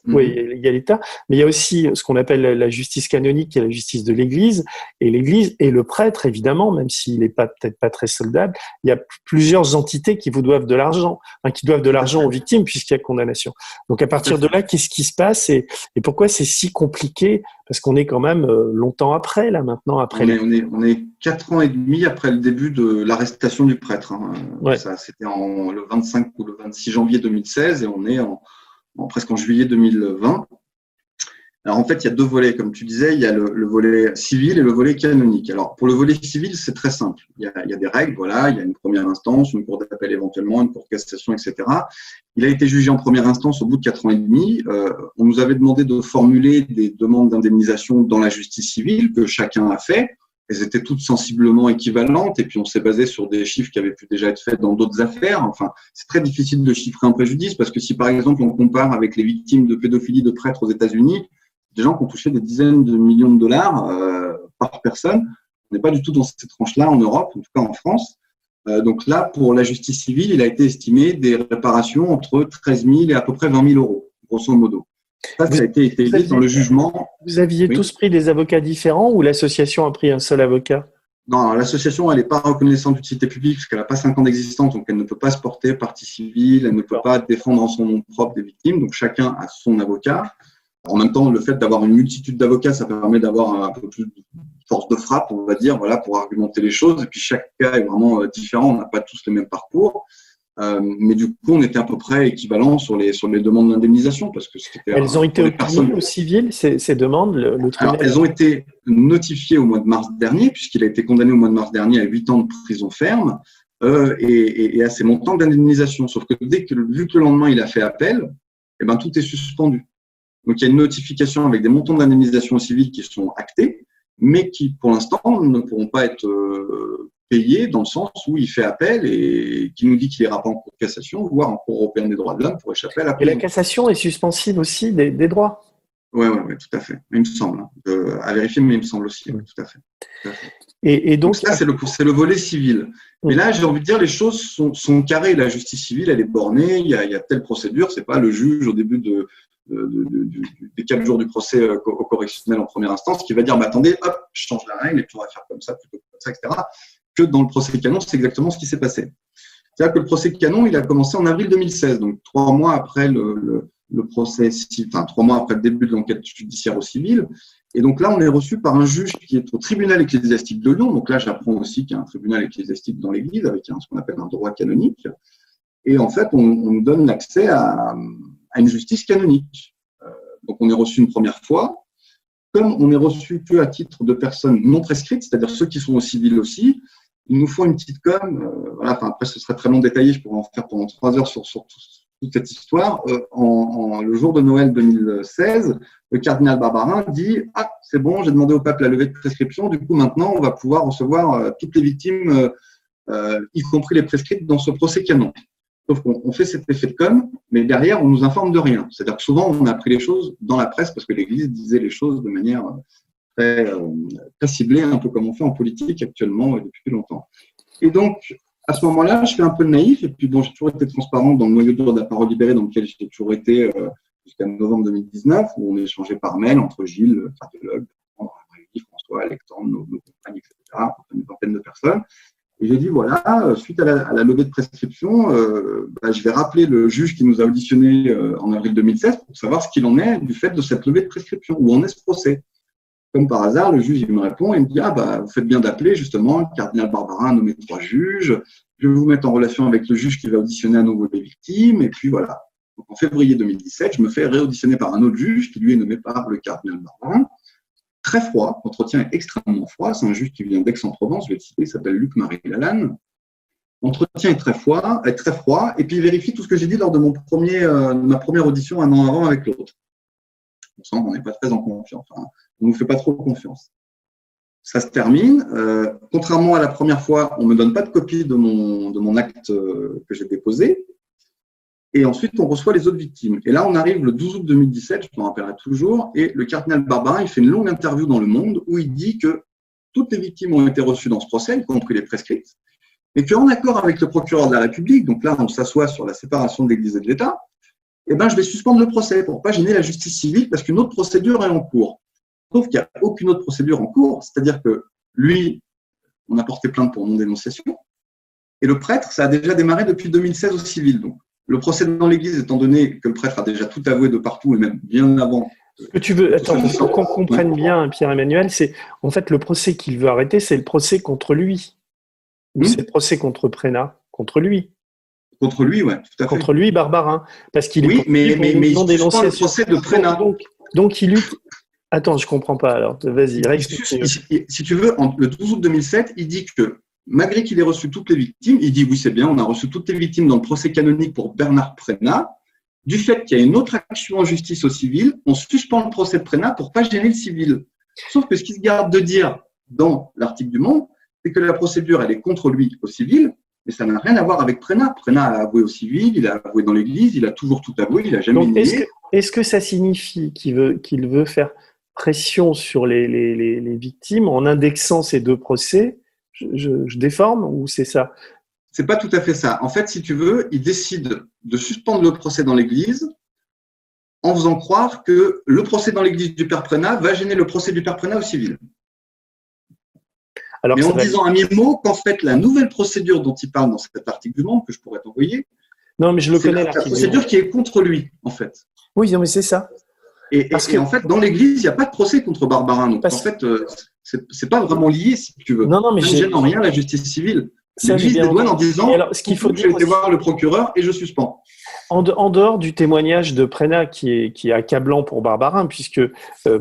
oui, il y a l'État, mais il y a aussi ce qu'on appelle la justice canonique, qui est la justice de l'Église, et l'Église et le prêtre, évidemment, même s'il n'est peut-être pas très soldable, il y a plusieurs entités qui vous doivent de l'argent, qui doivent de l'argent aux victimes puisqu'il y a condamnation. Donc à partir de là, qu'est-ce qui se passe et pourquoi c'est si compliqué? Parce qu'on est quand même longtemps après, là maintenant. On est 4 ans et demi après le début de l'arrestation du prêtre. Hein. Ouais. Ça, c'était le 25 ou le 26 janvier 2016 et on est presque en juillet 2020. Alors en fait, il y a deux volets, comme tu disais, il y a le volet civil et le volet canonique. Alors pour le volet civil, c'est très simple. Il y a des règles, voilà, il y a une première instance, une cour d'appel éventuellement, une cour de cassation, etc. Il a été jugé en première instance au bout de 4 ans et demi. On nous avait demandé de formuler des demandes d'indemnisation dans la justice civile que chacun a fait. Elles étaient toutes sensiblement équivalentes et puis on s'est basé sur des chiffres qui avaient pu déjà être faits dans d'autres affaires. Enfin, c'est très difficile de chiffrer un préjudice parce que si par exemple on compare avec les victimes de pédophilie de prêtres aux États-Unis, des gens qui ont touché des dizaines de millions de dollars par personne. On n'est pas du tout dans cette tranche-là en Europe, en tout cas en France. Donc là, pour la justice civile, il a été estimé des réparations entre 13 000 et à peu près 20 000 euros, grosso modo. Ça a été établi dans le jugement. Vous aviez tous pris des avocats différents ou l'association a pris un seul avocat? Non, l'association, elle n'est pas reconnaissante d'utilité publique parce qu'elle n'a pas 5 ans d'existence, donc elle ne peut pas se porter partie civile, elle ne peut pas défendre en son nom propre des victimes, donc chacun a son avocat. En même temps, le fait d'avoir une multitude d'avocats, ça permet d'avoir un peu plus de force de frappe, on va dire, voilà, pour argumenter les choses. Et puis chaque cas est vraiment différent, on n'a pas tous le même parcours. Mais du coup, on était à peu près équivalents sur les demandes d'indemnisation parce que c'était. Elles ont été obtenues au civil, ces demandes, le tribunal. Alors, elles ont été notifiées au mois de mars dernier, puisqu'il a été condamné au mois de mars dernier à 8 ans de prison ferme et à ces montants d'indemnisation. Sauf que vu que le lendemain il a fait appel, eh ben tout est suspendu. Donc, il y a une notification avec des montants d'indemnisation civile qui sont actés, mais qui, pour l'instant, ne pourront pas être payés dans le sens où il fait appel et qui nous dit qu'il n'ira pas en cour de cassation, voire en cour européenne des droits de l'homme pour échapper à la prison. Et la cassation est suspensive aussi des droits. Oui, tout à fait. Il me semble. À vérifier, mais il me semble aussi. Oui, tout à fait. Et donc ça, c'est le volet civil. Mais là, j'ai envie de dire, les choses sont carrées. La justice civile, elle est bornée. Il y a telle procédure. C'est pas le juge au début des 4 jours du procès au correctionnel en première instance qui va dire attendez, hop, je change la règle et puis on va faire comme ça plutôt que comme ça, etc. Que dans le procès canon, c'est exactement ce qui s'est passé. C'est-à-dire que le procès canon, il a commencé en avril 2016, donc 3 mois après le procès, enfin 3 mois après le début de l'enquête judiciaire au civil. Et donc là, on est reçu par un juge qui est au tribunal ecclésiastique de Lyon. Donc là, j'apprends aussi qu'il y a un tribunal ecclésiastique dans l'Église avec ce qu'on appelle un droit canonique. Et en fait, on nous donne l'accès à une justice canonique. Donc, on est reçu une première fois. Comme on est reçu que à titre de personnes non prescrites, c'est-à-dire ceux qui sont au civil aussi, ils nous font une petite com. Voilà, après, ce serait très long détaillé, je pourrais en faire pendant 3 heures sur toute cette histoire. Le jour de Noël 2016, le cardinal Barbarin dit « Ah, c'est bon, j'ai demandé au pape la levée de prescription, du coup, maintenant, on va pouvoir recevoir toutes les victimes, y compris les prescrites, dans ce procès canon. » Sauf qu'on fait cet effet de com, mais derrière, on nous informe de rien. C'est-à-dire que souvent, on a appris les choses dans la presse parce que l'Église disait les choses de manière très ciblée, un peu comme on fait en politique actuellement depuis longtemps. Et donc, à ce moment-là, je fais un peu de naïf, et puis bon, j'ai toujours été transparent dans le noyau dur de la parole libérée, dans lequel j'ai toujours été jusqu'à novembre 2019, où on échangeait par mail entre Gilles, le cardiologue, François, Alexandre, nos compagnes, etc., une vingtaine de personnes. Et j'ai dit, voilà, suite à la levée de prescription, je vais rappeler le juge qui nous a auditionné en avril 2016 pour savoir ce qu'il en est du fait de cette levée de prescription, où en est ce procès. Comme par hasard, le juge il me répond et me dit, vous faites bien d'appeler, justement, le cardinal Barbarin a nommé 3 juges, je vais vous mettre en relation avec le juge qui va auditionner à nouveau les victimes, et puis voilà. Donc, en février 2017, je me fais réauditionner par un autre juge qui lui est nommé par le cardinal Barbarin. Très froid, l'entretien est extrêmement froid, c'est un juge qui vient d'Aix-en-Provence, je vais le citer, il s'appelle Luc-Marie Lalanne. L'entretien est très froid, et puis il vérifie tout ce que j'ai dit lors de ma première audition 1 an avant avec l'autre. On sent qu'on n'est pas très en confiance, on ne nous fait pas trop confiance. Ça se termine, contrairement à la première fois, on ne me donne pas de copie de mon acte que j'ai déposé, et ensuite on reçoit les autres victimes. Et là, on arrive le 12 août 2017, je m'en rappellerai toujours, et le cardinal Barbarin, il fait une longue interview dans Le Monde où il dit que toutes les victimes ont été reçues dans ce procès, y compris les prescrites, et qu'en accord avec le procureur de la République, donc là, on s'assoit sur la séparation de l'Église et de l'État, je vais suspendre le procès pour ne pas gêner la justice civile parce qu'une autre procédure est en cours. Sauf qu'il n'y a aucune autre procédure en cours, c'est-à-dire que lui, on a porté plainte pour non-dénonciation, et le prêtre, ça a déjà démarré depuis 2016 au civil. Donc, le procès dans l'Église, étant donné que le prêtre a déjà tout avoué de partout et même bien avant. Ce que tu veux, attends, pour qu'on comprenne bien, Pierre-Emmanuel, c'est en fait le procès qu'il veut arrêter, c'est le procès contre lui. Ou c'est le procès contre Prénat, contre lui. Contre lui, ouais, tout à fait. Contre lui, Barbarin. Parce qu'il oui, est mais il suspend le procès de Prénat. Donc, il lutte. Attends, je comprends pas. Alors, vas-y, si tu veux, le 12 août 2007, il dit que malgré qu'il ait reçu toutes les victimes, il dit oui, c'est bien, on a reçu toutes les victimes dans le procès canonique pour Bernard Prénat. Du fait qu'il y a une autre action en justice au civil, on suspend le procès de Prénat pour pas gêner le civil. Sauf que ce qu'il se garde de dire dans l'article du Monde, c'est que la procédure, elle est contre lui au civil, mais ça n'a rien à voir avec Prénat. Prénat a avoué au civil, il a avoué dans l'Église, il a toujours tout avoué, il a jamais nié. Est-ce que ça signifie qu'il veut faire pression sur les victimes en indexant ces deux procès? Je déforme ou c'est ça? C'est pas tout à fait ça. En fait, si tu veux, il décide de suspendre le procès dans l'Église en faisant croire que le procès dans l'Église du Père Prénat va gêner le procès du Père Prénat au civil. Mais en disant à mi-mot qu'en fait, la nouvelle procédure dont il parle dans cet article du Monde, que je pourrais t'envoyer, non, mais je le connais, la procédure qui est contre lui, en fait. Oui, non, mais c'est ça. Et en fait, dans l'Église, il n'y a pas de procès contre Barbarin. Donc, en fait, c'est pas vraiment lié, si tu veux. Non, mais ça ne gêne en rien la justice civile. L'Église dédouane en disant ce qu'il faut j'ai été voir le procureur et je suspends. En dehors du témoignage de Prénat qui est accablant pour Barbarin, puisque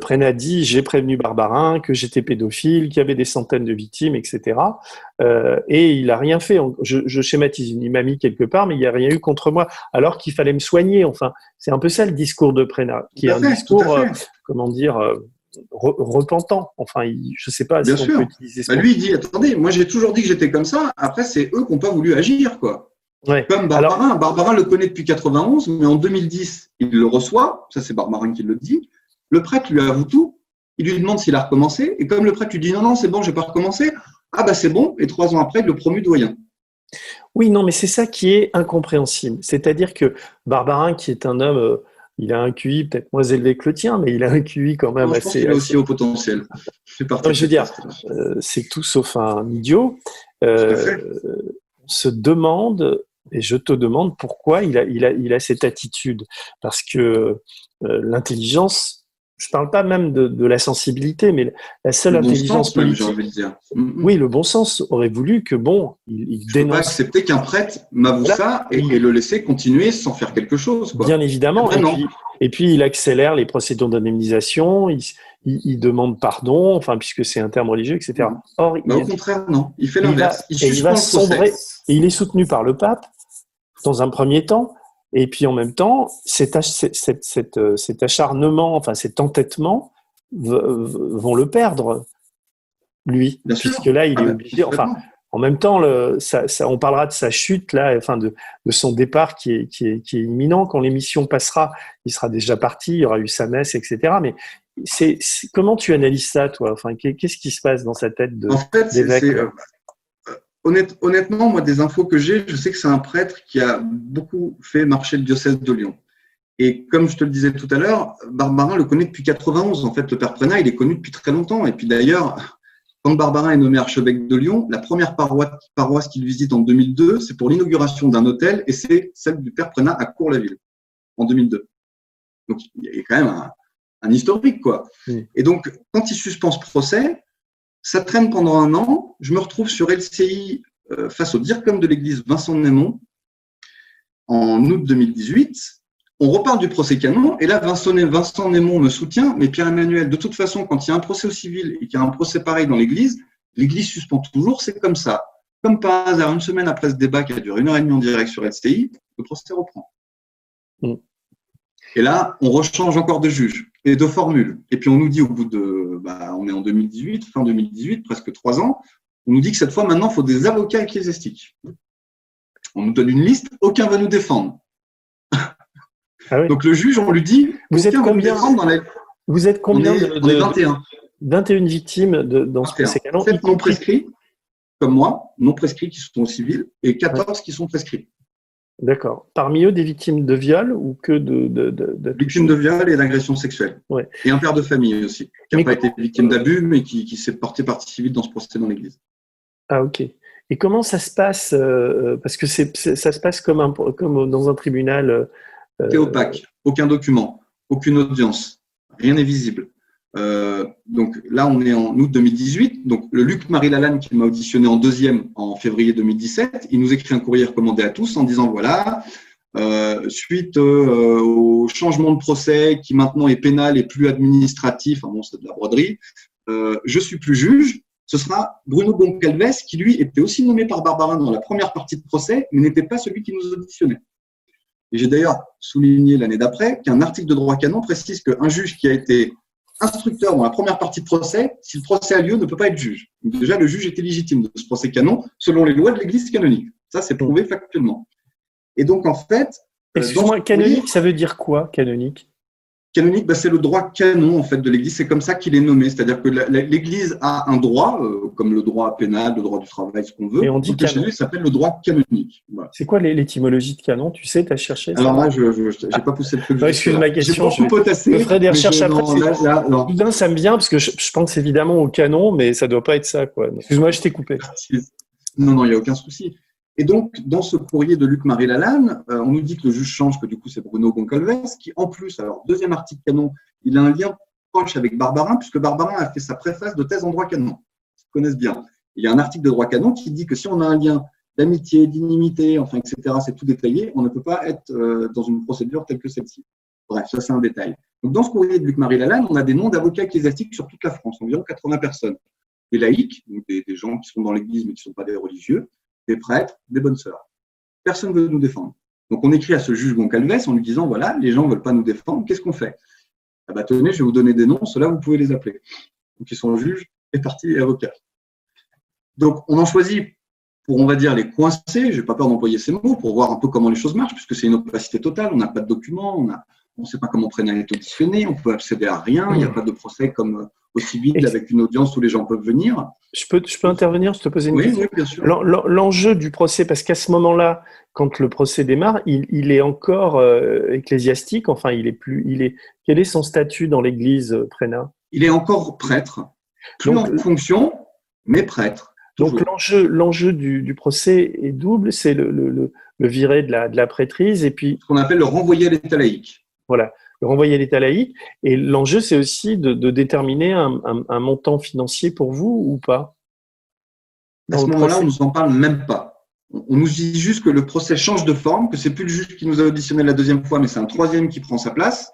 Prénat dit « j'ai prévenu Barbarin que j'étais pédophile, qu'il y avait des centaines de victimes, etc. Et il n'a rien fait. Je schématise, il m'a mis quelque part, mais il n'y a rien eu contre moi, alors qu'il fallait me soigner. Enfin, c'est un peu ça le discours de Prénat, qui est un discours, comment dire, repentant. Enfin, je ne sais pas si on peut utiliser ce lui, il dit « attendez, moi j'ai toujours dit que j'étais comme ça, après c'est eux qui n'ont pas voulu agir, quoi ». Ouais. Comme Barbarin. Barbarin le connaît depuis 91, mais en 2010, il le reçoit. Ça, c'est Barbarin qui le dit. Le prêtre lui avoue tout. Il lui demande s'il a recommencé. Et comme le prêtre lui dit non, c'est bon, je n'ai pas recommencé. Ah, bah, c'est bon. Et 3 ans après, il le promu doyen. Oui, non, mais c'est ça qui est incompréhensible. C'est-à-dire que Barbarin, qui est un homme, il a un QI peut-être moins élevé que le tien, mais il a un QI quand même je pense qu'il a aussi au potentiel. Je veux dire, c'est tout sauf un idiot. On se demande, et je te demande pourquoi il a cette attitude. Parce que l'intelligence, je ne parle pas même de la sensibilité, mais la seule intelligence politique. J'ai envie de dire. Oui, le bon sens aurait voulu que, il dénonce. Je ne peux pas accepter qu'un prêtre m'avoue ça et le laisser continuer sans faire quelque chose. Quoi. Bien évidemment. Et puis, il accélère les procédures d'indemnisation, il demande pardon, enfin, puisque c'est un terme religieux, etc. Or, au contraire, non. Il fait l'inverse. Il va sombrer. Et il est soutenu par le pape, dans un premier temps. Et puis, en même temps, cet acharnement, enfin, cet entêtement, vont le perdre, lui. Bien puisque sûr. là, il est obligé. Enfin, en même temps, on parlera de sa chute, là, enfin, de son départ qui est imminent. Quand l'émission passera, il sera déjà parti, il y aura eu sa messe, etc. Mais comment tu analyses ça, toi? Enfin, qu'est-ce qui se passe dans sa tête d'évêque? Honnêtement, moi, des infos que j'ai, je sais que c'est un prêtre qui a beaucoup fait marcher le diocèse de Lyon. Et comme je te le disais tout à l'heure, Barbarin le connaît depuis 91. En fait, le père Prénat, il est connu depuis très longtemps. Et puis d'ailleurs, quand Barbarin est nommé archevêque de Lyon, la première paroisse qu'il visite en 2002, c'est pour l'inauguration d'un hôtel, et c'est celle du père Prénat à Cours-la-Ville, en 2002. Donc, il y a quand même un historique, quoi. Oui. Et donc, quand il suspend ce procès, ça traîne pendant 1 an. Je me retrouve sur LCI face au diacre de l'église Vincent Némon en août 2018. On reparle du procès canon et là, Vincent Némon me soutient. Mais Pierre-Emmanuel, de toute façon, quand il y a un procès au civil et qu'il y a un procès pareil dans l'église suspend toujours, c'est comme ça. Comme par hasard, 1 semaine après ce débat qui a duré 1h30 en direct sur LCI, le procès reprend. Et là, on rechange encore de juge et de formule. Et puis, on nous dit au bout de, on est en 2018, fin 2018, presque 3 ans, on nous dit que cette fois, maintenant, il faut des avocats ecclésiastiques. On nous donne une liste, aucun va nous défendre. Ah oui. Donc, le juge, on lui dit, vous êtes combien Vous êtes combien on est 21. 21 victimes dans ce procès canon. 7 non prescrits, comme moi, non prescrits qui sont au civil, et 14 qui sont prescrits. D'accord. Parmi eux, des victimes de viol ou que de victimes de viol et d'agression sexuelle. Ouais. Et un père de famille aussi, qui n'a pas été victime d'abus, mais qui s'est porté partie civile dans ce procès dans l'église. Ah, ok. Et comment ça se passe parce que ça se passe comme dans un tribunal. C'est opaque. Aucun document, aucune audience. Rien n'est visible. Donc là, on est en août 2018. Donc le Luc-Marie Lalanne qui m'a auditionné en deuxième en février 2017, il nous écrit un courrier recommandé à tous en disant voilà, suite au changement de procès qui maintenant est pénal et plus administratif, enfin bon, c'est de la broderie, je suis plus juge. Ce sera Bruno Goncalves qui, lui, était aussi nommé par Barbarin dans la première partie de procès, mais n'était pas celui qui nous auditionnait. Et j'ai d'ailleurs souligné l'année d'après qu'un article de droit canon précise qu'un juge qui a été instructeur dans la première partie de procès, si le procès a lieu, ne peut pas être juge. Donc déjà, le juge était légitime de ce procès canon selon les lois de l'Église canonique. Ça, c'est prouvé factuellement. Et donc, en fait… Excuse-moi, canonique, ça veut dire quoi, canonique ? Canonique, c'est le droit canon en fait de l'Église. C'est comme ça qu'il est nommé. C'est-à-dire que l'Église a un droit, comme le droit pénal, le droit du travail, ce qu'on veut. Et on dit chez lui, ça s'appelle le droit canonique. Voilà. C'est quoi l'étymologie de canon ? Tu sais, tu as cherché ça ? Alors là, je n'ai pas poussé le truc. Excuse ma question. Je ferai des recherches après. Soudain, ça me vient parce que je pense évidemment au canon, mais ça doit pas être ça, quoi. Excuse-moi, je t'ai coupé. Non, il n'y a aucun souci. Et donc, dans ce courrier de Luc-Marie Lalanne, on nous dit que le juge change, que du coup, c'est Bruno Goncalves, qui en plus, alors, deuxième article canon, il a un lien proche avec Barbarin, puisque Barbarin a fait sa préface de thèse en droit canon. Ils se connaissent bien. Il y a un article de droit canon qui dit que si on a un lien d'amitié, d'inimité, enfin, etc., c'est tout détaillé, on ne peut pas être dans une procédure telle que celle-ci. Bref, ça, c'est un détail. Donc, dans ce courrier de Luc-Marie Lalanne, on a des noms d'avocats ecclésiastiques sur toute la France, environ 80 personnes. Des laïcs, donc des gens qui sont dans l'Église mais qui ne sont pas des religieux, des prêtres, des bonnes sœurs. Personne ne veut nous défendre. Donc, on écrit à ce juge Goncalves en lui disant, voilà, les gens ne veulent pas nous défendre, qu'est-ce qu'on fait ? Ah bah, tenez, je vais vous donner des noms, ceux-là, vous pouvez les appeler. Donc, ils sont juges et parties et avocats. Donc, on en choisit pour, on va dire, les coincer, je n'ai pas peur d'employer ces mots, pour voir un peu comment les choses marchent, puisque c'est une opacité totale, on n'a pas de documents, on ne sait pas comment Prénat est auditionné, on peut accéder à rien, il n'y a pas de procès comme au civil avec une audience où les gens peuvent venir. Je peux intervenir, je te posais une question. Oui, bien sûr. L'enjeu du procès, parce qu'à ce moment-là, quand le procès démarre, il est encore ecclésiastique, enfin, quel est son statut dans l'Église, Prénat ? Il est encore prêtre, plus en fonction, mais prêtre. Donc l'enjeu du procès est double, c'est le virer de la prêtrise et puis… Ce qu'on appelle le renvoyer à l'état laïque. Voilà, le renvoyer à l'état laïque. Et l'enjeu, c'est aussi de déterminer un montant financier pour vous ou pas. À ce moment-là, on ne nous en parle même pas. On nous dit juste que le procès change de forme, que c'est plus le juge qui nous a auditionné la deuxième fois, mais c'est un troisième qui prend sa place.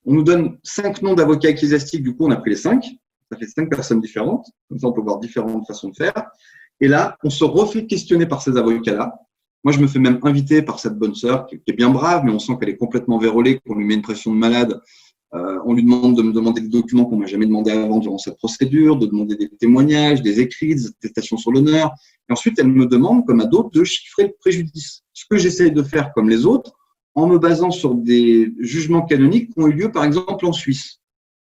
On nous donne 5 noms d'avocats ecclésiastiques, du coup, on a pris les 5. Ça fait 5 personnes différentes. Comme ça, on peut voir différentes façons de faire. Et là, on se refait questionner par ces avocats-là. Moi, je me fais même inviter par cette bonne sœur qui est bien brave, mais on sent qu'elle est complètement vérolée, qu'on lui met une pression de malade. On lui demande de me demander des documents qu'on m'a jamais demandé avant durant cette procédure, de demander des témoignages, des écrits, des attestations sur l'honneur. Et ensuite, elle me demande, comme à d'autres, de chiffrer le préjudice. Ce que j'essaye de faire comme les autres, en me basant sur des jugements canoniques qui ont eu lieu, par exemple, en Suisse,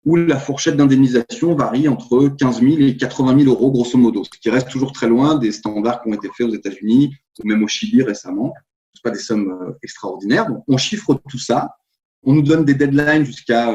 où la fourchette d'indemnisation varie entre 15 000 et 80 000 euros, grosso modo, ce qui reste toujours très loin des standards qui ont été faits aux États-Unis ou même au Chili récemment. Ce pas des sommes extraordinaires. Donc, on chiffre tout ça. On nous donne des deadlines jusqu'à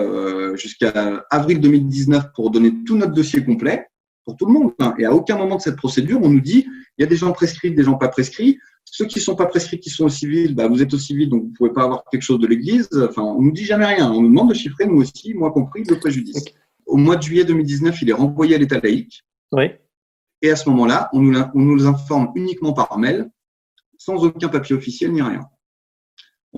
avril 2019 pour donner tout notre dossier complet pour tout le monde. Et à aucun moment de cette procédure, on nous dit il y a des gens prescrits, des gens pas prescrits. Ceux qui ne sont pas prescrits, qui sont au civil, vous êtes au civil, donc vous ne pouvez pas avoir quelque chose de l'Église. Enfin, on ne nous dit jamais rien. On nous demande de chiffrer, nous aussi, moi compris, le préjudice. Okay. Au mois de juillet 2019, il est renvoyé à l'état laïque. Oui. Et à ce moment-là, on nous informe uniquement par mail, sans aucun papier officiel ni rien.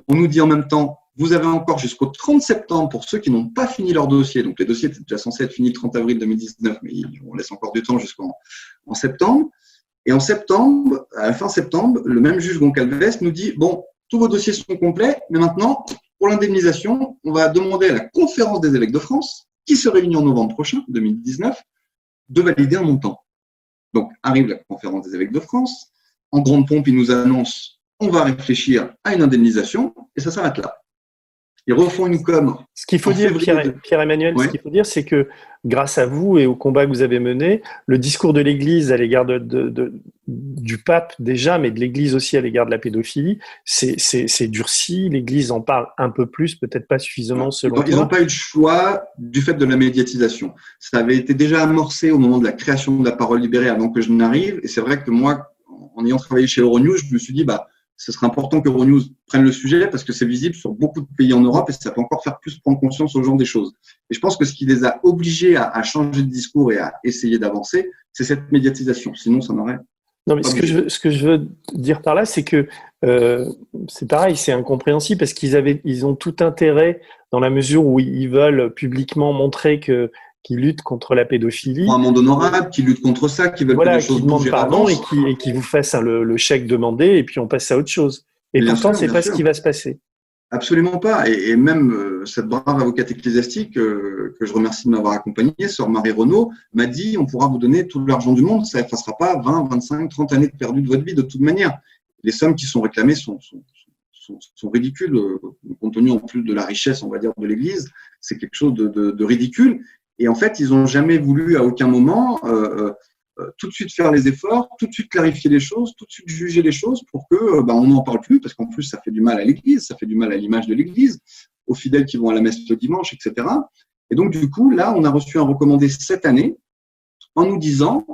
On nous dit en même temps, vous avez encore jusqu'au 30 septembre pour ceux qui n'ont pas fini leur dossier. Donc, les dossiers étaient déjà censés être finis le 30 avril 2019, mais on laisse encore du temps jusqu'en septembre. Et en septembre, à la fin septembre, le même juge Goncalves nous dit, bon, tous vos dossiers sont complets, mais maintenant, pour l'indemnisation, on va demander à la conférence des évêques de France, qui se réunit en novembre prochain, 2019, de valider un montant. Donc, arrive la conférence des évêques de France. En grande pompe, il nous annonce, on va réfléchir à une indemnisation, et ça s'arrête là. Ils refont une com. Ce qu'il faut dire, Pierre-Emmanuel, ouais. Ce qu'il faut dire, c'est que grâce à vous et au combat que vous avez mené, le discours de l'Église à l'égard du pape déjà, mais de l'Église aussi à l'égard de la pédophilie, c'est durci. L'Église en parle un peu plus, peut-être pas suffisamment selon toi. Ils n'ont pas eu le choix du fait de la médiatisation. Ça avait été déjà amorcé au moment de la création de la parole libérée avant que je n'arrive. Et c'est vrai que moi, en ayant travaillé chez Euronews, je me suis dit, ce serait important que Euronews prenne le sujet parce que c'est visible sur beaucoup de pays en Europe et ça peut encore faire plus prendre conscience aux gens des choses. Et je pense que ce qui les a obligés à changer de discours et à essayer d'avancer, c'est cette médiatisation. Sinon, ça n'aurait. Non, mais ce que je veux dire par là, c'est que c'est pareil, c'est incompréhensible parce ils ont tout intérêt dans la mesure où ils veulent publiquement montrer qu'ils luttent contre la pédophilie. Pour un monde honorable, qui luttent contre ça, qui veulent que les choses qui demandent pardon et qui vous fassent le chèque demandé et puis on passe à autre chose. Et bien pourtant, c'est pas ce qui va se passer. Absolument pas. Et même cette brave avocate ecclésiastique que je remercie de m'avoir accompagnée, sœur Marie Renaud, m'a dit on pourra vous donner tout l'argent du monde, ça ne effacera pas 20, 25, 30 années de perdu de votre vie de toute manière. Les sommes qui sont réclamées sont ridicules, compte tenu en plus de la richesse, on va dire, de l'Église. C'est quelque chose de ridicule. Et en fait, ils n'ont jamais voulu à aucun moment tout de suite faire les efforts, tout de suite clarifier les choses, tout de suite juger les choses pour que on n'en parle plus, parce qu'en plus, ça fait du mal à l'Église, ça fait du mal à l'image de l'Église, aux fidèles qui vont à la messe le dimanche, etc. Et donc, du coup, là, on a reçu un recommandé cette année en nous disant,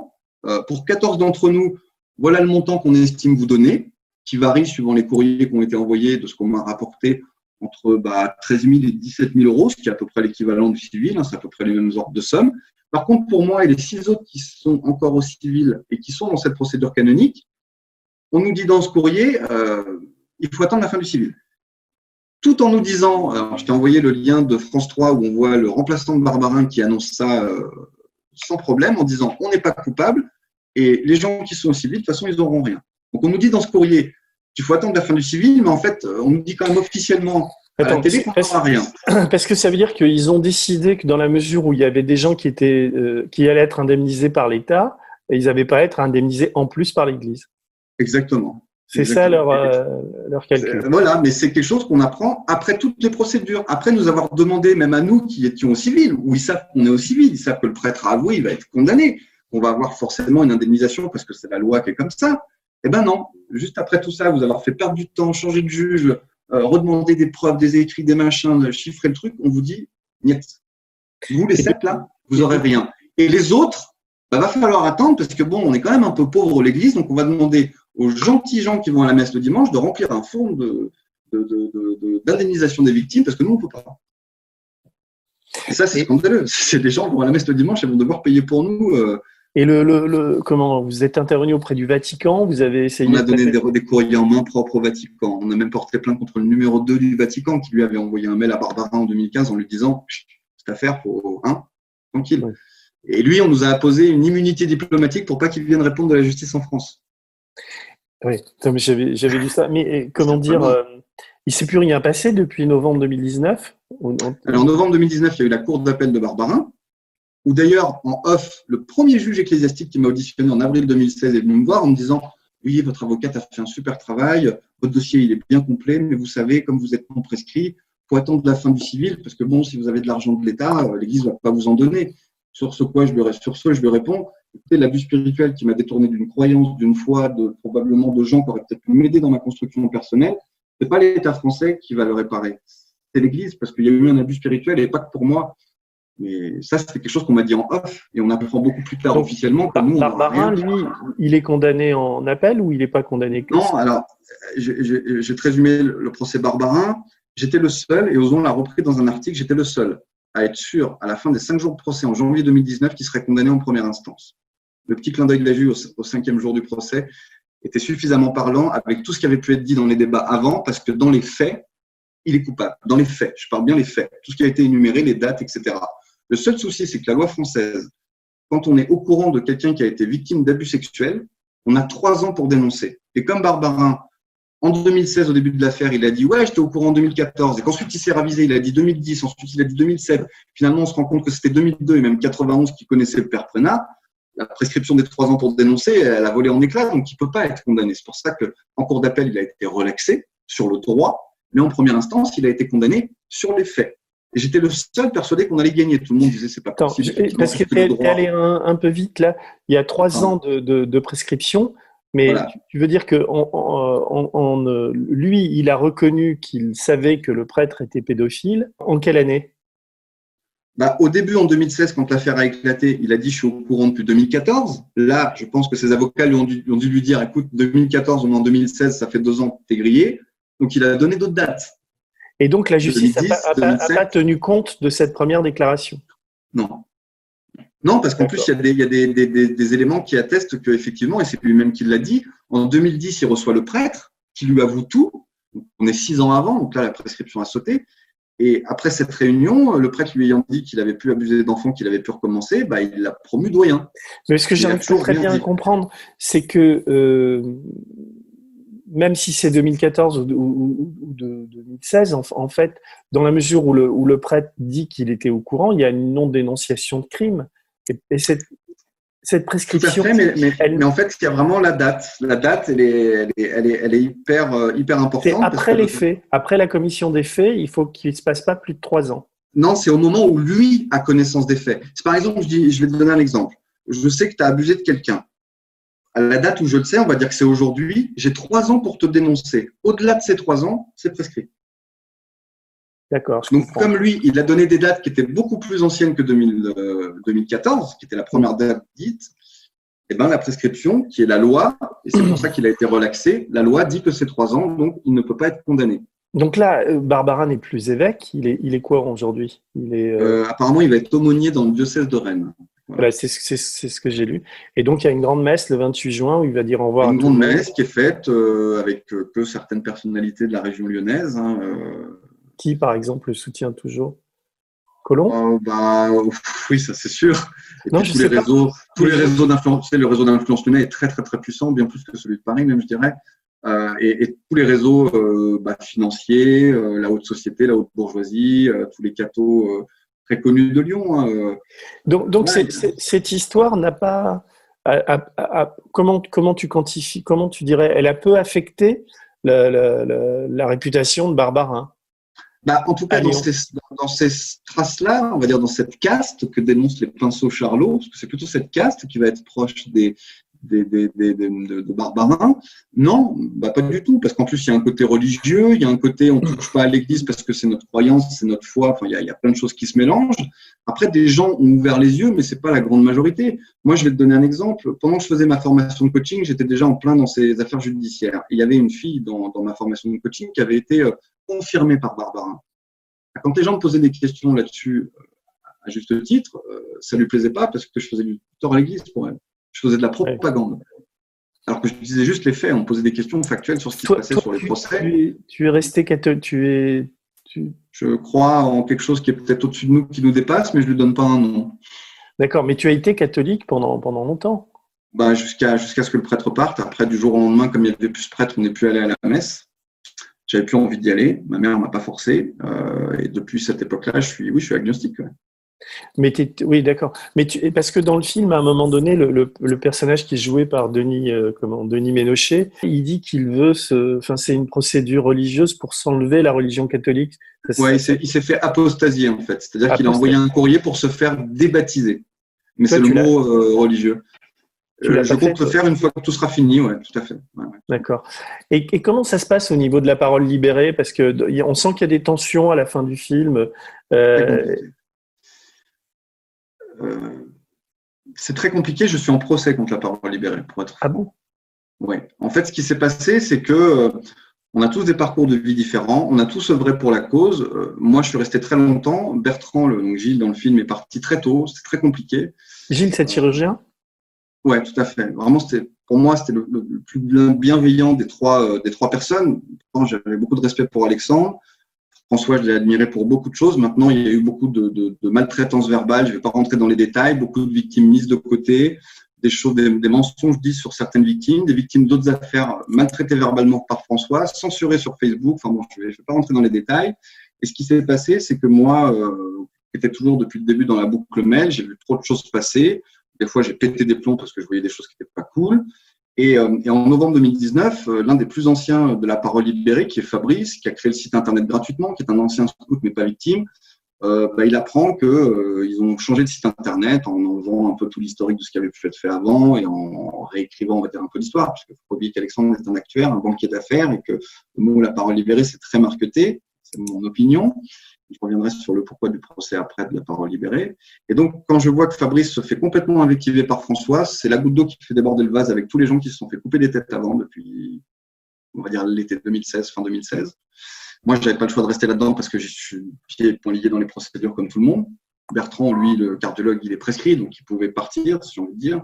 pour 14 d'entre nous, voilà le montant qu'on estime vous donner, qui varie suivant les courriers qui ont été envoyés, de ce qu'on m'a rapporté, entre 13 000 et 17 000 euros, ce qui est à peu près l'équivalent du civil, c'est à peu près les mêmes ordres de somme. Par contre, pour moi et les 6 autres qui sont encore au civil et qui sont dans cette procédure canonique, on nous dit dans ce courrier, il faut attendre la fin du civil. Tout en nous disant, alors je t'ai envoyé le lien de France 3 où on voit le remplaçant de Barbarin qui annonce ça sans problème, en disant on n'est pas coupable et les gens qui sont au civil, de toute façon, ils n'auront rien. Donc on nous dit dans ce courrier qu'il faut attendre la fin du civil, mais en fait, on nous dit quand même officiellement à la télé qu'on n'aura rien. Parce que ça veut dire qu'ils ont décidé que dans la mesure où il y avait des gens qui allaient être indemnisés par l'État, ils n'avaient pas à être indemnisés en plus par l'Église. Exactement. C'est ça leur calcul. Voilà, mais c'est quelque chose qu'on apprend après toutes les procédures. Après nous avoir demandé, même à nous qui étions au civil, où ils savent qu'on est au civil, ils savent que le prêtre a avoué, il va être condamné, qu'on va avoir forcément une indemnisation parce que c'est la loi qui est comme ça. Eh ben non, juste après tout ça, vous avoir fait perdre du temps, changer de juge, redemander des preuves, des écrits, des machins, chiffrer le truc, on vous dit, niet. Vous, les 7 là, vous aurez rien. Et les autres, va falloir attendre parce que bon, on est quand même un peu pauvre l'Église, donc on va demander aux gentils gens qui vont à la messe le dimanche de remplir un fonds d'indemnisation des victimes parce que nous, on ne peut pas. Et ça, c'est scandaleux. C'est des gens qui vont à la messe le dimanche et vont devoir payer pour nous. Et comment vous êtes intervenu auprès du Vatican? Vous avez essayé. On a donné des courriers en main propre au Vatican. On a même porté plainte contre le numéro 2 du Vatican qui lui avait envoyé un mail à Barbarin en 2015 en lui disant cette affaire, faut tranquille. Ouais. Et lui, on nous a apposé une immunité diplomatique pour pas qu'il vienne répondre de la justice en France. Oui, j'avais vu ça. Mais comment dire, il ne s'est plus rien passé depuis novembre 2019? Alors, en novembre 2019, il y a eu la cour d'appel de Barbarin, où d'ailleurs, en off, le premier juge ecclésiastique qui m'a auditionné en avril 2016 est venu me voir en me disant « Oui, votre avocate a fait un super travail, votre dossier il est bien complet, mais vous savez, comme vous êtes non prescrit, il faut attendre la fin du civil, parce que bon, si vous avez de l'argent de l'État, l'Église ne va pas vous en donner. » Sur ce, je lui réponds « Écoutez, l'abus spirituel qui m'a détourné d'une croyance, d'une foi, probablement de gens qui auraient peut-être pu m'aider dans ma construction personnelle, ce n'est pas l'État français qui va le réparer. C'est l'Église, parce qu'il y a eu un abus spirituel et pas que pour moi. » Mais ça, c'est quelque chose qu'on m'a dit en off et on apprend beaucoup plus tard officiellement que nous. Barbarin, lui, il est condamné en appel ou il n'est pas condamné? Non, alors, j'ai très résumé le procès Barbarin. J'étais le seul, et Ozon l'a repris dans un article, j'étais le seul à être sûr, à la fin des 5 jours de procès en janvier 2019, qu'il serait condamné en première instance. Le petit clin d'œil de la juge au 5e jour du procès était suffisamment parlant avec tout ce qui avait pu être dit dans les débats avant, parce que dans les faits, il est coupable. Dans les faits, je parle bien les faits, tout ce qui a été énuméré, les dates, etc. Le seul souci, c'est que la loi française, quand on est au courant de quelqu'un qui a été victime d'abus sexuels, on a 3 ans pour dénoncer. Et comme Barbarin, en 2016, au début de l'affaire, il a dit « Ouais, j'étais au courant en 2014 », et qu'ensuite il s'est ravisé, il a dit 2010, ensuite il a dit 2007. Finalement, on se rend compte que c'était 2002 et même 91 qui connaissait le père Prenat. La prescription des 3 ans pour dénoncer, elle a volé en éclats, donc il ne peut pas être condamné. C'est pour ça qu'en cour d'appel, il a été relaxé sur le droit, mais en première instance, il a été condamné sur les faits. Et j'étais le seul persuadé qu'on allait gagner. Tout le monde disait c'est pas possible. Parce que tu es allé un peu vite là. Il y a 3 ans de prescription, mais voilà. Tu veux dire que lui, il a reconnu qu'il savait que le prêtre était pédophile. En quelle année? Au début, en 2016, quand l'affaire a éclaté, il a dit « je suis au courant depuis 2014 ». Là, je pense que ses avocats lui ont dû lui dire « écoute, 2014, on est en 2016, ça fait 2 ans, t'es grillé ». Donc, il a donné d'autres dates. Et donc, la justice n'a pas tenu compte de cette première déclaration? Non. Non, parce qu'en plus, il y a des éléments qui attestent qu'effectivement, et c'est lui-même qui l'a dit, en 2010, il reçoit le prêtre qui lui avoue tout. On est 6 ans avant, donc là, la prescription a sauté. Et après cette réunion, le prêtre lui ayant dit qu'il avait pu abuser d'enfants, qu'il avait pu recommencer, il l'a promu doyen. Mais ce que j'arrive pas très bien à comprendre, c'est que même si c'est 2014 ou 2016, en fait, dans la mesure où le prêtre dit qu'il était au courant, il y a une non-dénonciation de crime. Et cette prescription… Tout à fait, mais en fait, il y a vraiment la date. La date, elle est hyper importante. C'est après les faits. Après la commission des faits, il faut qu'il ne se passe pas plus de 3 ans. Non, c'est au moment où lui a connaissance des faits. C'est par exemple, je vais te donner un exemple. Je sais que tu as abusé de quelqu'un. À la date où je le sais, on va dire que c'est aujourd'hui, j'ai 3 ans pour te dénoncer. Au-delà de ces 3 ans, c'est prescrit. D'accord. Donc, comme lui, il a donné des dates qui étaient beaucoup plus anciennes que 2014, qui était la première date dite, et la prescription, qui est la loi, et c'est pour ça qu'il a été relaxé, la loi dit que c'est 3 ans, donc il ne peut pas être condamné. Donc là, Barbarin n'est plus évêque, il est quoi aujourd'hui? Apparemment, il va être aumônier dans le diocèse de Rennes. Voilà, c'est ce que j'ai lu. Et donc, il y a une grande messe le 28 juin où il va dire au revoir. Une grande messe qui est faite avec que certaines personnalités de la région lyonnaise. Qui, par exemple, le soutient toujours? Collomb? Oui, ça c'est sûr. Et non, puis, tous les réseaux d'influence, le réseau d'influence lyonnais est très, très, très puissant, bien plus que celui de Paris, même, je dirais. Et tous les réseaux financiers, la haute société, la haute bourgeoisie, tous les cathos très connus de Lyon. Donc cette histoire n'a pas… comment tu quantifies, comment tu dirais, elle a peu affecté la réputation de Barbarin? En tout cas, dans ces traces-là, on va dire dans cette caste que dénoncent les pinceaux Charlot, parce que c'est plutôt cette caste qui va être proche de Barbarin. Non, pas du tout, parce qu'en plus, il y a un côté religieux, il y a un côté on ne touche pas à l'église parce que c'est notre croyance, c'est notre foi, enfin, il y a plein de choses qui se mélangent. Après, des gens ont ouvert les yeux, mais ce n'est pas la grande majorité. Moi, je vais te donner un exemple. Pendant que je faisais ma formation de coaching, j'étais déjà en plein dans ces affaires judiciaires. Et il y avait une fille dans ma formation de coaching qui avait été confirmée par Barbarin. Quand les gens me posaient des questions là-dessus, à juste titre, ça ne lui plaisait pas parce que je faisais du tort à l'église pour elle. Je faisais de la propagande. Alors que je disais juste les faits, on me posait des questions factuelles sur ce qui se passait sur les procès. Tu es resté catholique, Je crois en quelque chose qui est peut-être au-dessus de nous, qui nous dépasse, mais je ne lui donne pas un nom. D'accord, mais tu as été catholique pendant longtemps. Jusqu'à ce que le prêtre parte. Après, du jour au lendemain, comme il n'y avait plus ce prêtre, on n'est plus allé à la messe. J'avais plus envie d'y aller. Ma mère ne m'a pas forcé. Et depuis cette époque-là, je suis agnostique. Ouais. Mais oui, d'accord. Mais parce que dans le film, à un moment donné, le personnage qui est joué par Denis Ménochet, il dit qu'il veut c'est une procédure religieuse pour s'enlever la religion catholique. Ouais, il s'est fait apostasier en fait. C'est-à-dire qu'il a envoyé un courrier pour se faire débaptiser. Mais c'est le mot religieux. Je compte le faire une fois que tout sera fini, ouais, tout à fait. Ouais. D'accord. Et comment ça se passe au niveau de la parole libérée? Parce que on sent qu'il y a des tensions à la fin du film. C'est très compliqué. Je suis en procès contre la parole libérée, pour être. Ah bon? Oui. En fait, ce qui s'est passé, c'est que on a tous des parcours de vie différents. On a tous œuvré pour la cause. Moi, je suis resté très longtemps. Bertrand, donc Gilles dans le film, est parti très tôt. C'était très compliqué. Gilles, c'est chirurgien? Ouais, tout à fait. Vraiment, pour moi, c'était le plus bienveillant des trois personnes. J'avais beaucoup de respect pour Alexandre. François, je l'ai admiré pour beaucoup de choses. Maintenant, il y a eu beaucoup de maltraitance verbale. Je ne vais pas rentrer dans les détails. Beaucoup de victimes mises de côté, des mensonges dits sur certaines victimes, des victimes d'autres affaires maltraitées verbalement par François, censurées sur Facebook. Enfin bon, je ne vais pas rentrer dans les détails. Et ce qui s'est passé, c'est que moi, qui étais toujours depuis le début dans la boucle mail, j'ai vu trop de choses passer. Des fois, j'ai pété des plombs parce que je voyais des choses qui n'étaient pas cool. Et en novembre 2019, l'un des plus anciens de la parole libérée, qui est Fabrice, qui a créé le site internet gratuitement, qui est un ancien scout mais pas victime, il apprend qu'ils ont changé de site internet en enlevant un peu tout l'historique de ce qui avait pu être fait avant et en réécrivant, on va dire, un peu l'histoire, parce qu'il faut pas oublier qu'Alexandre est un actuaire, un banquier d'affaires, et que le mot la parole libérée, c'est très marketé, c'est mon opinion. Je reviendrai sur le pourquoi du procès après de la parole libérée. Et donc, quand je vois que Fabrice se fait complètement invectiver par François, c'est la goutte d'eau qui fait déborder le vase avec tous les gens qui se sont fait couper des têtes avant, depuis, on va dire, l'été 2016, fin 2016. Moi, je n'avais pas le choix de rester là-dedans parce que je suis pieds et poings liés dans les procédures comme tout le monde. Bertrand, lui, le cardiologue, il est prescrit, donc il pouvait partir, si j'ai envie de dire.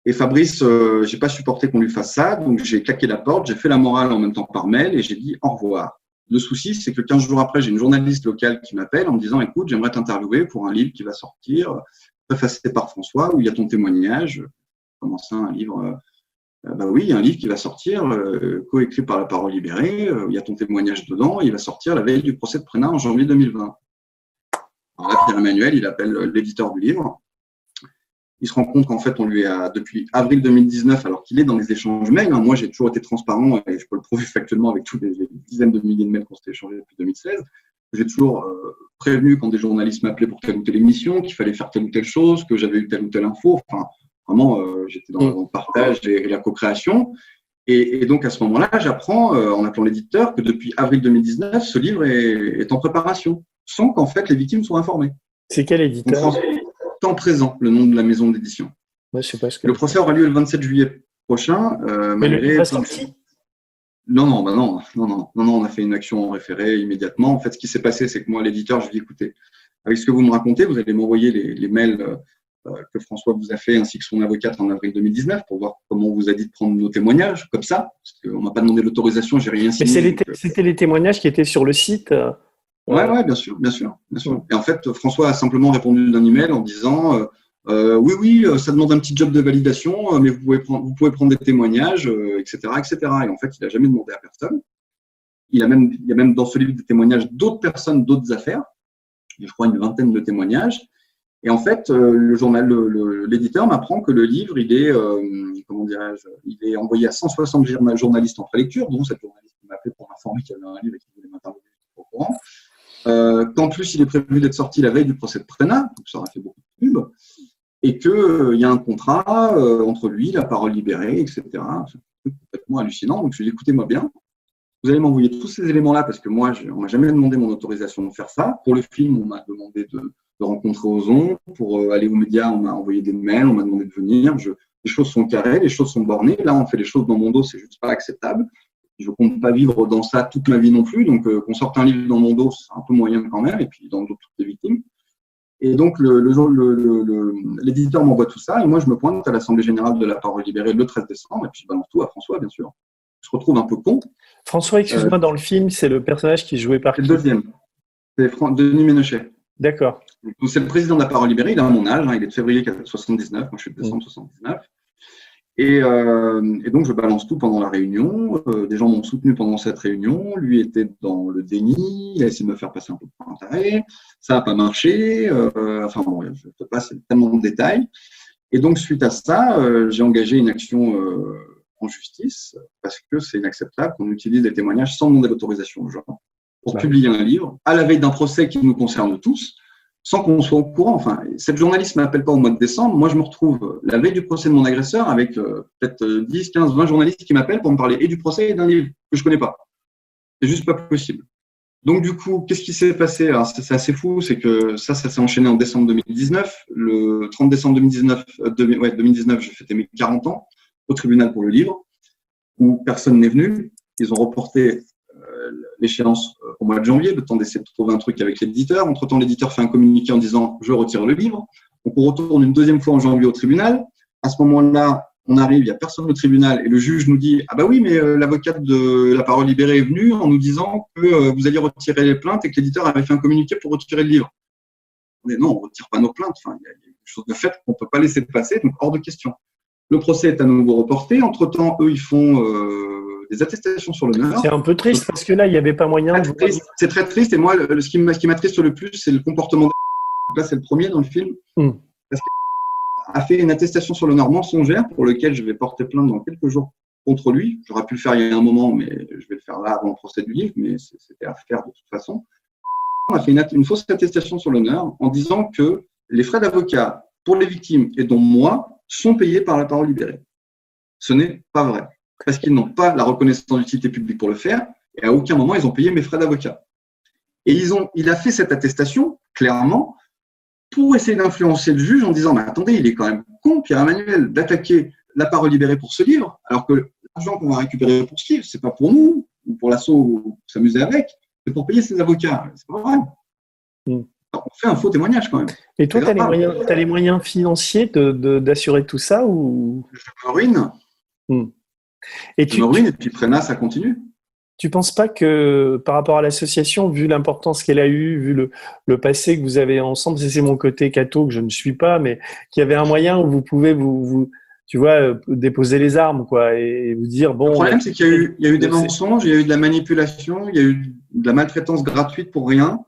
Et Fabrice, je n'ai pas supporté qu'on lui fasse ça, donc j'ai claqué la porte, j'ai fait la morale en même temps par mail et j'ai dit au revoir. Le souci, c'est que 15 jours après, j'ai une journaliste locale qui m'appelle en me disant « Écoute, j'aimerais t'interviewer pour un livre qui va sortir, préfacé par François, où il y a ton témoignage. » Comment ça, un livre bah oui, il y a un livre qui va sortir, coécrit par La Parole Libérée, il y a ton témoignage dedans, il va sortir la veille du procès de Prénat en janvier 2020. Alors là, Pierre-Emmanuel, il appelle l'éditeur du livre. Il se rend compte qu'en fait, on lui a, depuis avril 2019, alors qu'il est dans les échanges mails, moi j'ai toujours été transparent et je peux le prouver factuellement avec tous les dizaines de milliers de mails qu'on s'était échangés depuis 2016, j'ai toujours prévenu quand des journalistes m'appelaient pour telle ou telle émission, qu'il fallait faire telle ou telle chose, que j'avais eu telle ou telle info. Enfin, vraiment, j'étais dans le partage et la co-création. Et donc, à ce moment-là, j'apprends, en appelant l'éditeur, que depuis avril 2019, ce livre est en préparation, sans qu'en fait les victimes soient informées. C'est quel éditeur? Temps présent, le nom de la maison d'édition. Ouais, je sais pas ce que le procès aura lieu le 27 juillet prochain. Mais le livre est sorti? Non, on a fait une action en référé immédiatement. En fait, ce qui s'est passé, c'est que moi, l'éditeur, je lui ai dit, écoutez, avec ce que vous me racontez, vous allez m'envoyer les mails que François vous a fait, ainsi que son avocate en avril 2019, pour voir comment on vous a dit de prendre nos témoignages, comme ça, parce qu'on m'a pas demandé l'autorisation, j'ai rien signé. Mais c'était les témoignages qui étaient sur le site. Ouais, bien sûr. Et en fait, François a simplement répondu d'un email en disant oui, ça demande un petit job de validation, mais vous pouvez prendre des témoignages, etc., etc. Et en fait, il n'a jamais demandé à personne. Il y a même dans ce livre des témoignages d'autres personnes, d'autres affaires. Il y a, je crois, une vingtaine de témoignages. Et en fait, l'éditeur m'apprend que le livre, il est, il est envoyé à 160 journalistes en prélecture, dont cette journaliste qui m'a appelé pour m'informer qu'il y avait un livre et qu'il voulait m'interviewer au courant. Qu'en plus, il est prévu d'être sorti la veille du procès de Prénat, donc ça aura fait beaucoup de pub, et qu'il y a un contrat entre lui, La Parole Libérée, etc. C'est complètement hallucinant. Donc, je lui ai dit, écoutez-moi bien, vous allez m'envoyer tous ces éléments-là, parce que moi, on ne m'a jamais demandé mon autorisation de faire ça. Pour le film, on m'a demandé de rencontrer Ozon. Pour aller aux médias, on m'a envoyé des mails, on m'a demandé de venir. Les choses sont carrées, les choses sont bornées. Là, on fait les choses dans mon dos, c'est juste pas acceptable. Je ne compte pas vivre dans ça toute ma vie non plus. Donc, qu'on sorte un livre dans mon dos, c'est un peu moyen quand même. Et puis, dans toutes les victimes. Et donc, l'éditeur m'envoie tout ça. Et moi, je me pointe à l'Assemblée Générale de La Parole Libérée le 13 décembre. Et puis, je balance tout à François, bien sûr. Je se retrouve un peu con. François, excuse-moi, dans le film, c'est le personnage qui est joué par qui? C'est le deuxième. C'est Denis Ménochet. D'accord. C'est le président de La Parole Libérée. Il a mon âge. Il est de février 79. Moi, je suis de décembre 79. Et donc, je balance tout pendant la réunion. Des gens m'ont soutenu pendant cette réunion. Lui était dans le déni. Il a essayé de me faire passer un peu pour un taré. Ça n'a pas marché. Enfin bon, je te passe tellement de détails. Et donc, suite à ça, j'ai engagé une action en justice parce que c'est inacceptable qu'on utilise des témoignages sans demander l'autorisation aux gens pour publier un livre à la veille d'un procès qui nous concerne tous, sans qu'on soit au courant. Enfin, cette journaliste ne m'appelle pas au mois de décembre. Moi, je me retrouve la veille du procès de mon agresseur avec peut-être 10, 15, 20 journalistes qui m'appellent pour me parler et du procès et d'un livre que je ne connais pas. C'est juste pas possible. Donc, du coup, qu'est-ce qui s'est passé? Alors, c'est assez fou, c'est que ça s'est enchaîné en décembre 2019. Le 30 décembre 2019, j'ai fêté mes 40 ans au tribunal pour le livre, où personne n'est venu. Ils ont reporté l'échéance au mois de janvier, le temps d'essayer de trouver un truc avec l'éditeur. Entre-temps, l'éditeur fait un communiqué en disant « je retire le livre ». Donc, on retourne une deuxième fois en janvier au tribunal. À ce moment-là, on arrive, il n'y a personne au tribunal et le juge nous dit « ah bah oui, mais l'avocate de La Parole Libérée est venue en nous disant que vous alliez retirer les plaintes et que l'éditeur avait fait un communiqué pour retirer le livre ». Mais non, on ne retire pas nos plaintes. Enfin, il y a des choses de fait qu'on ne peut pas laisser passer, donc hors de question. Le procès est à nouveau reporté. Entre-temps, eux, ils font des attestations sur l'honneur. C'est un peu triste parce que là, il n'y avait pas moyen de… C'est très triste. Et moi, ce qui m'attriste le plus, c'est le comportement. Là, c'est le premier dans le film. Parce qu'il a fait une attestation sur l'honneur mensongère pour lequel je vais porter plainte dans quelques jours contre lui. J'aurais pu le faire il y a un moment, mais je vais le faire là avant le procès du livre, mais c'était à faire de toute façon. On a fait une fausse attestation sur l'honneur en disant que les frais d'avocat pour les victimes et dont moi sont payés par La Parole Libérée. Ce n'est pas vrai, parce qu'ils n'ont pas la reconnaissance d'utilité publique pour le faire, et à aucun moment ils ont payé mes frais d'avocat. Et il a fait cette attestation, clairement, pour essayer d'influencer le juge en disant « Mais attendez, il est quand même con, Pierre-Emmanuel, d'attaquer la parole libérée pour ce livre, alors que l'argent qu'on va récupérer pour ce livre, c'est pas pour nous, ou pour l'asso ou s'amuser avec, c'est pour payer ses avocats. C'est pas vrai. » On fait un faux témoignage quand même. Et toi, tu as les moyens financiers d'assurer tout ça ou... Je me ruine. Et puis Prénat, ça continue. Tu ne penses pas que par rapport à l'association, vu l'importance qu'elle a eue, vu le passé que vous avez ensemble, c'est mon côté catho que je ne suis pas, mais qu'il y avait un moyen où vous pouvez tu vois, déposer les armes, quoi, et vous dire bon. Le problème, c'est qu'il y a eu des mensonges, il y a eu de la manipulation, il y a eu de la maltraitance gratuite pour rien.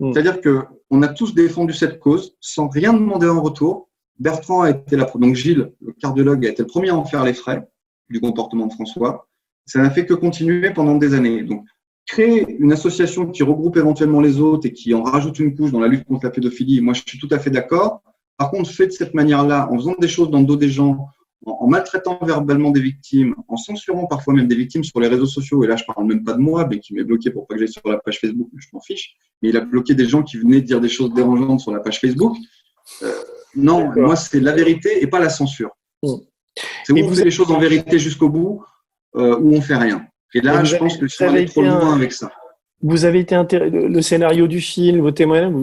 C'est-à-dire qu'on a tous défendu cette cause sans rien demander en retour. Bertrand a été donc Gilles, le cardiologue, a été le premier à en faire les frais du comportement de François. Ça n'a fait que continuer pendant des années. Donc, créer une association qui regroupe éventuellement les autres et qui en rajoute une couche dans la lutte contre la pédophilie, moi, je suis tout à fait d'accord. Par contre, fait de cette manière-là, en faisant des choses dans le dos des gens, en maltraitant verbalement des victimes, en censurant parfois même des victimes sur les réseaux sociaux, et là je parle même pas de moi, mais qui m'est bloqué pour pas que j'aille sur la page Facebook, je m'en fiche, mais il a bloqué des gens qui venaient dire des choses dérangeantes sur la page Facebook. Non, moi c'est la vérité et pas la censure. C'est où on fait les choses en vérité jusqu'au bout, où on fait rien. Et là, je pense que je suis allé trop loin avec ça. Vous avez été le scénario du film, vos témoignages,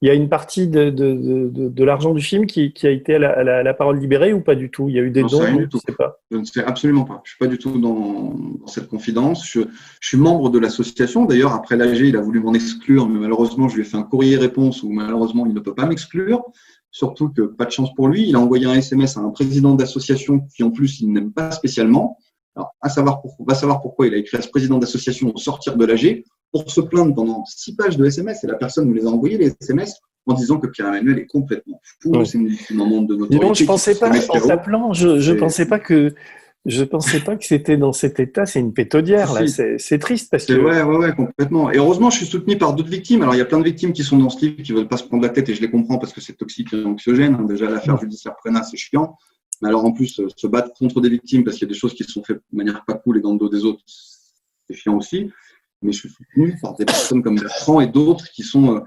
il y a une partie de l'argent du film qui a été à la parole libérée ou pas du tout? Il y a eu des dons? Je ne sais pas. Je ne sais absolument pas. Je ne suis pas du tout dans cette confidence. Je suis membre de l'association. D'ailleurs, après l'AG, il a voulu m'en exclure, mais malheureusement, je lui ai fait un courrier-réponse où malheureusement, il ne peut pas m'exclure. Surtout que, pas de chance pour lui, il a envoyé un SMS à un président d'association qui, en plus, il n'aime pas spécialement. Alors, va savoir pourquoi il a écrit à ce président d'association au sortir de l'AG pour se plaindre pendant 6 pages de SMS, et la personne nous les a envoyés, les SMS, en disant que Pierre-Emmanuel est complètement fou, c'est une membre de notre autorité. Je pensais pas, en t'appelant, je pensais pas que c'était dans cet état, c'est une pétaudière, là. C'est triste parce que… Ouais, complètement. Et heureusement, je suis soutenu par d'autres victimes. Alors, il y a plein de victimes qui sont dans ce livre, qui veulent pas se prendre la tête, et je les comprends parce que c'est toxique et anxiogène. Déjà, l'affaire judiciaire Prénat, c'est chiant. Mais alors, en plus, se battre contre des victimes parce qu'il y a des choses qui se sont faites de manière pas cool et dans le dos des autres, c'est chiant aussi. Mais je suis soutenu par des personnes comme Bertrand et d'autres qui sont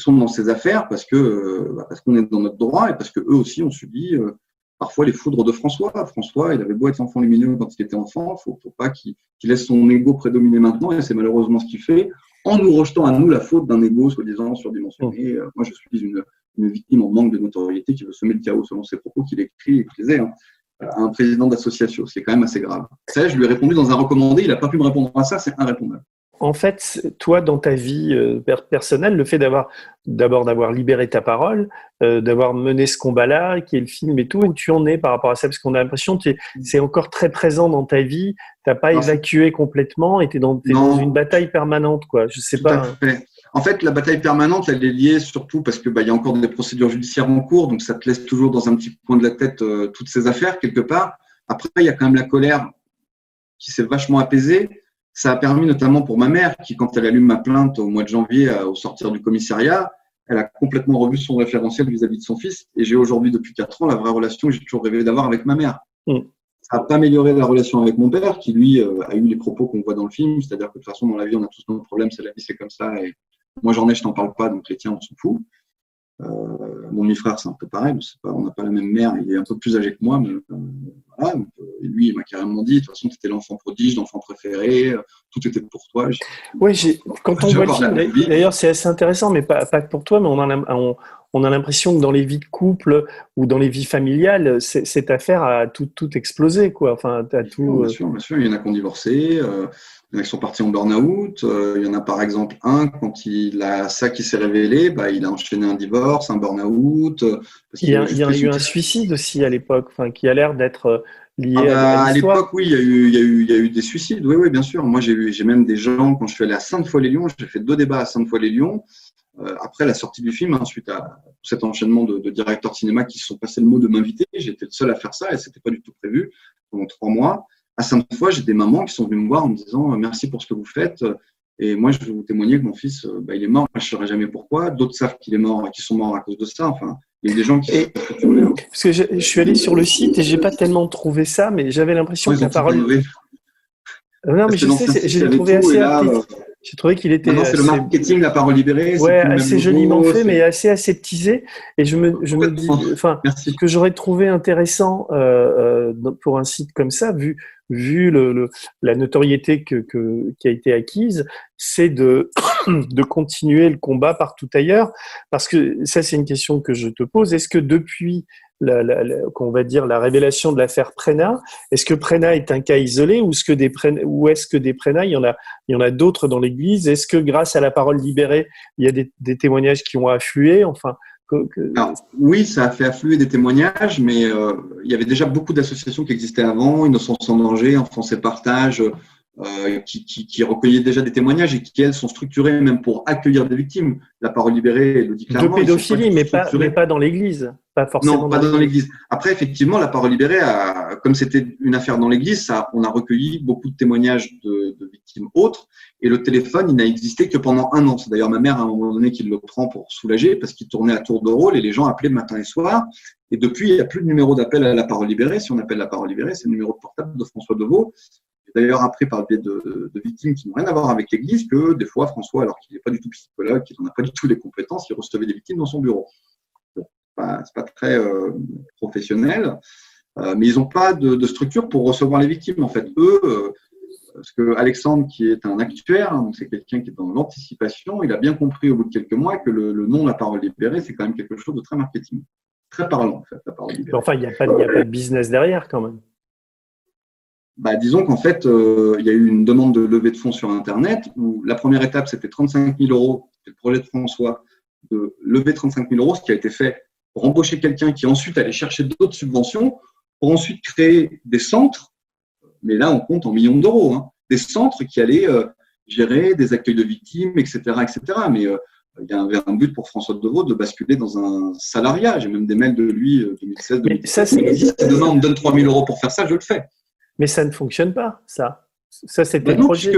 dans ces affaires parce qu'on est dans notre droit et parce que eux aussi ont subi parfois les foudres de François. François, il avait beau être enfant lumineux quand il était enfant, faut pas qu'il laisse son ego prédominer maintenant, et c'est malheureusement ce qu'il fait en nous rejetant à nous la faute d'un ego soi-disant surdimensionné. Moi, je suis une victime en manque de notoriété qui veut semer le chaos selon ses propos qu'il écrit et qu'il disait à un président d'association. C'est quand même assez grave. Ça, je lui ai répondu dans un recommandé, il n'a pas pu me répondre à ça, c'est irrépondable. En fait, toi, dans ta vie personnelle, le fait d'abord d'avoir libéré ta parole, d'avoir mené ce combat-là, qui est le film et tout, où tu en es par rapport à ça, parce qu'on a l'impression que c'est encore très présent dans ta vie, tu n'as pas évacué complètement et tu es dans une bataille permanente, quoi. Je sais pas. En fait, la bataille permanente, elle est liée surtout parce que il y a encore des procédures judiciaires en cours, donc ça te laisse toujours dans un petit coin de la tête toutes ces affaires quelque part. Après, il y a quand même la colère qui s'est vachement apaisée. Ça a permis notamment pour ma mère qui, quand elle a lu ma plainte au mois de janvier au sortir du commissariat, elle a complètement revu son référentiel vis-à-vis de son fils. Et j'ai aujourd'hui, depuis 4 ans, la vraie relation que j'ai toujours rêvé d'avoir avec ma mère. Ça n'a pas amélioré la relation avec mon père qui, lui, a eu les propos qu'on voit dans le film. C'est-à-dire que de toute façon, dans la vie, on a tous nos problèmes. C'est la vie, c'est comme ça. Et moi, j'en ai, je t'en parle pas. Donc, les tiens, on s'en fout. Mon demi-frère, c'est un peu pareil. On n'a pas la même mère. Il est un peu plus âgé que moi. Mais, voilà. Donc, lui, il m'a carrément dit, de toute façon, tu étais l'enfant prodige, l'enfant préféré. Tout était pour toi. Oui, quand on voit le film, d'ailleurs, c'est assez intéressant, mais pas que pour toi, mais on a l'impression que dans les vies de couple ou dans les vies familiales, cette affaire a tout explosé, quoi. Enfin, t'as tout. Bien sûr. Il y en a qui ont divorcé. Il y en a qui sont partis en burn-out. Il y en a par exemple un, quand il a ça qui s'est révélé, il a enchaîné un divorce, un burn-out. Il y a eu un suicide aussi à l'époque, qui a l'air d'être lié à l'histoire. À l'époque, oui, il y a eu des suicides. Oui, bien sûr. Moi, j'ai même des gens, quand je suis allé à Sainte-Foy-les-Lyons, j'ai fait 2 débats à Sainte-Foy-les-Lyons. Après la sortie du film, suite à cet enchaînement de directeurs de cinéma qui se sont passés le mot de m'inviter, j'étais le seul à faire ça et c'était pas du tout prévu pendant 3 mois. À Sainte-Foy, j'ai des mamans qui sont venues me voir en me disant merci pour ce que vous faites. Et moi, je vais vous témoigner que mon fils, il est mort. Moi, je ne saurais jamais pourquoi. D'autres savent qu'il est mort et qu'ils sont morts à cause de ça. Enfin, il y a des gens qui. Parce que je suis allé sur le site et j'ai pas tellement trouvé ça, mais j'avais l'impression que la parole. Non, mais je sais, j'ai trouvé assez J'ai trouvé qu'il était Maintenant, c'est le marketing, la parole libérée. Ouais, c'est assez joliment fait, mais assez aseptisé. Et je me dis, enfin, ce que j'aurais trouvé intéressant pour un site comme ça, vu la notoriété qui a été acquise, c'est de continuer le combat partout ailleurs. Parce que ça, c'est une question que je te pose. Est-ce que depuis qu'on va dire la révélation de l'affaire Prénat, est-ce que Prénat est un cas isolé ou est-ce que des Prénat, il y en a d'autres dans l'Église? Est-ce que grâce à la parole libérée, il y a des témoignages qui ont afflué? Enfin, Alors, oui, ça a fait affluer des témoignages, mais il y avait déjà beaucoup d'associations qui existaient avant, Innocence sans danger, Enfance et partage, qui recueillaient déjà des témoignages et qui, elles, sont structurées même pour accueillir des victimes. La parole libérée le dit clairement. De pédophilie, mais pas dans l'Église. Pas forcément. Non, pas dans l'Église. Après, effectivement, la parole libérée, comme c'était une affaire dans l'Église, on a recueilli beaucoup de témoignages de victimes autres. Et le téléphone, il n'a existé que pendant 1 an. C'est d'ailleurs ma mère, à un moment donné, qui le prend pour soulager parce qu'il tournait à tour de rôle et les gens appelaient matin et soir. Et depuis, il n'y a plus de numéro d'appel à la parole libérée. Si on appelle la parole libérée, c'est le numéro de portable de François Deveau. D'ailleurs appris par le biais de victimes qui n'ont rien à voir avec l'Église que des fois, François, alors qu'il n'est pas du tout psychologue, qu'il n'en a pas du tout les compétences, il recevait des victimes dans son bureau. C'est pas très professionnel, mais ils n'ont pas de structure pour recevoir les victimes. En fait, eux, parce que Alexandre, qui est un actuaire, donc c'est quelqu'un qui est dans l'anticipation, il a bien compris au bout de quelques mois que le nom de la parole libérée, c'est quand même quelque chose de très marketing, très parlant en fait, la parole libérée. Enfin, il n'y a pas de business derrière quand même. Disons qu'en fait, il y a eu une demande de levée de fonds sur Internet où la première étape, c'était 35 000 €. C'était le projet de François de lever 35 000 €, ce qui a été fait pour embaucher quelqu'un qui ensuite allait chercher d'autres subventions pour ensuite créer des centres, mais là, on compte en millions d'euros, hein, des centres qui allaient gérer des accueils de victimes, etc., etc. Mais il y avait un but pour François Deveau de basculer dans un salariat. J'ai même des mails de lui 2016, 2017. Si demain on me donne 3 000 € pour faire ça, je le fais. Mais ça ne fonctionne pas, ça. Ça, c'était le projet.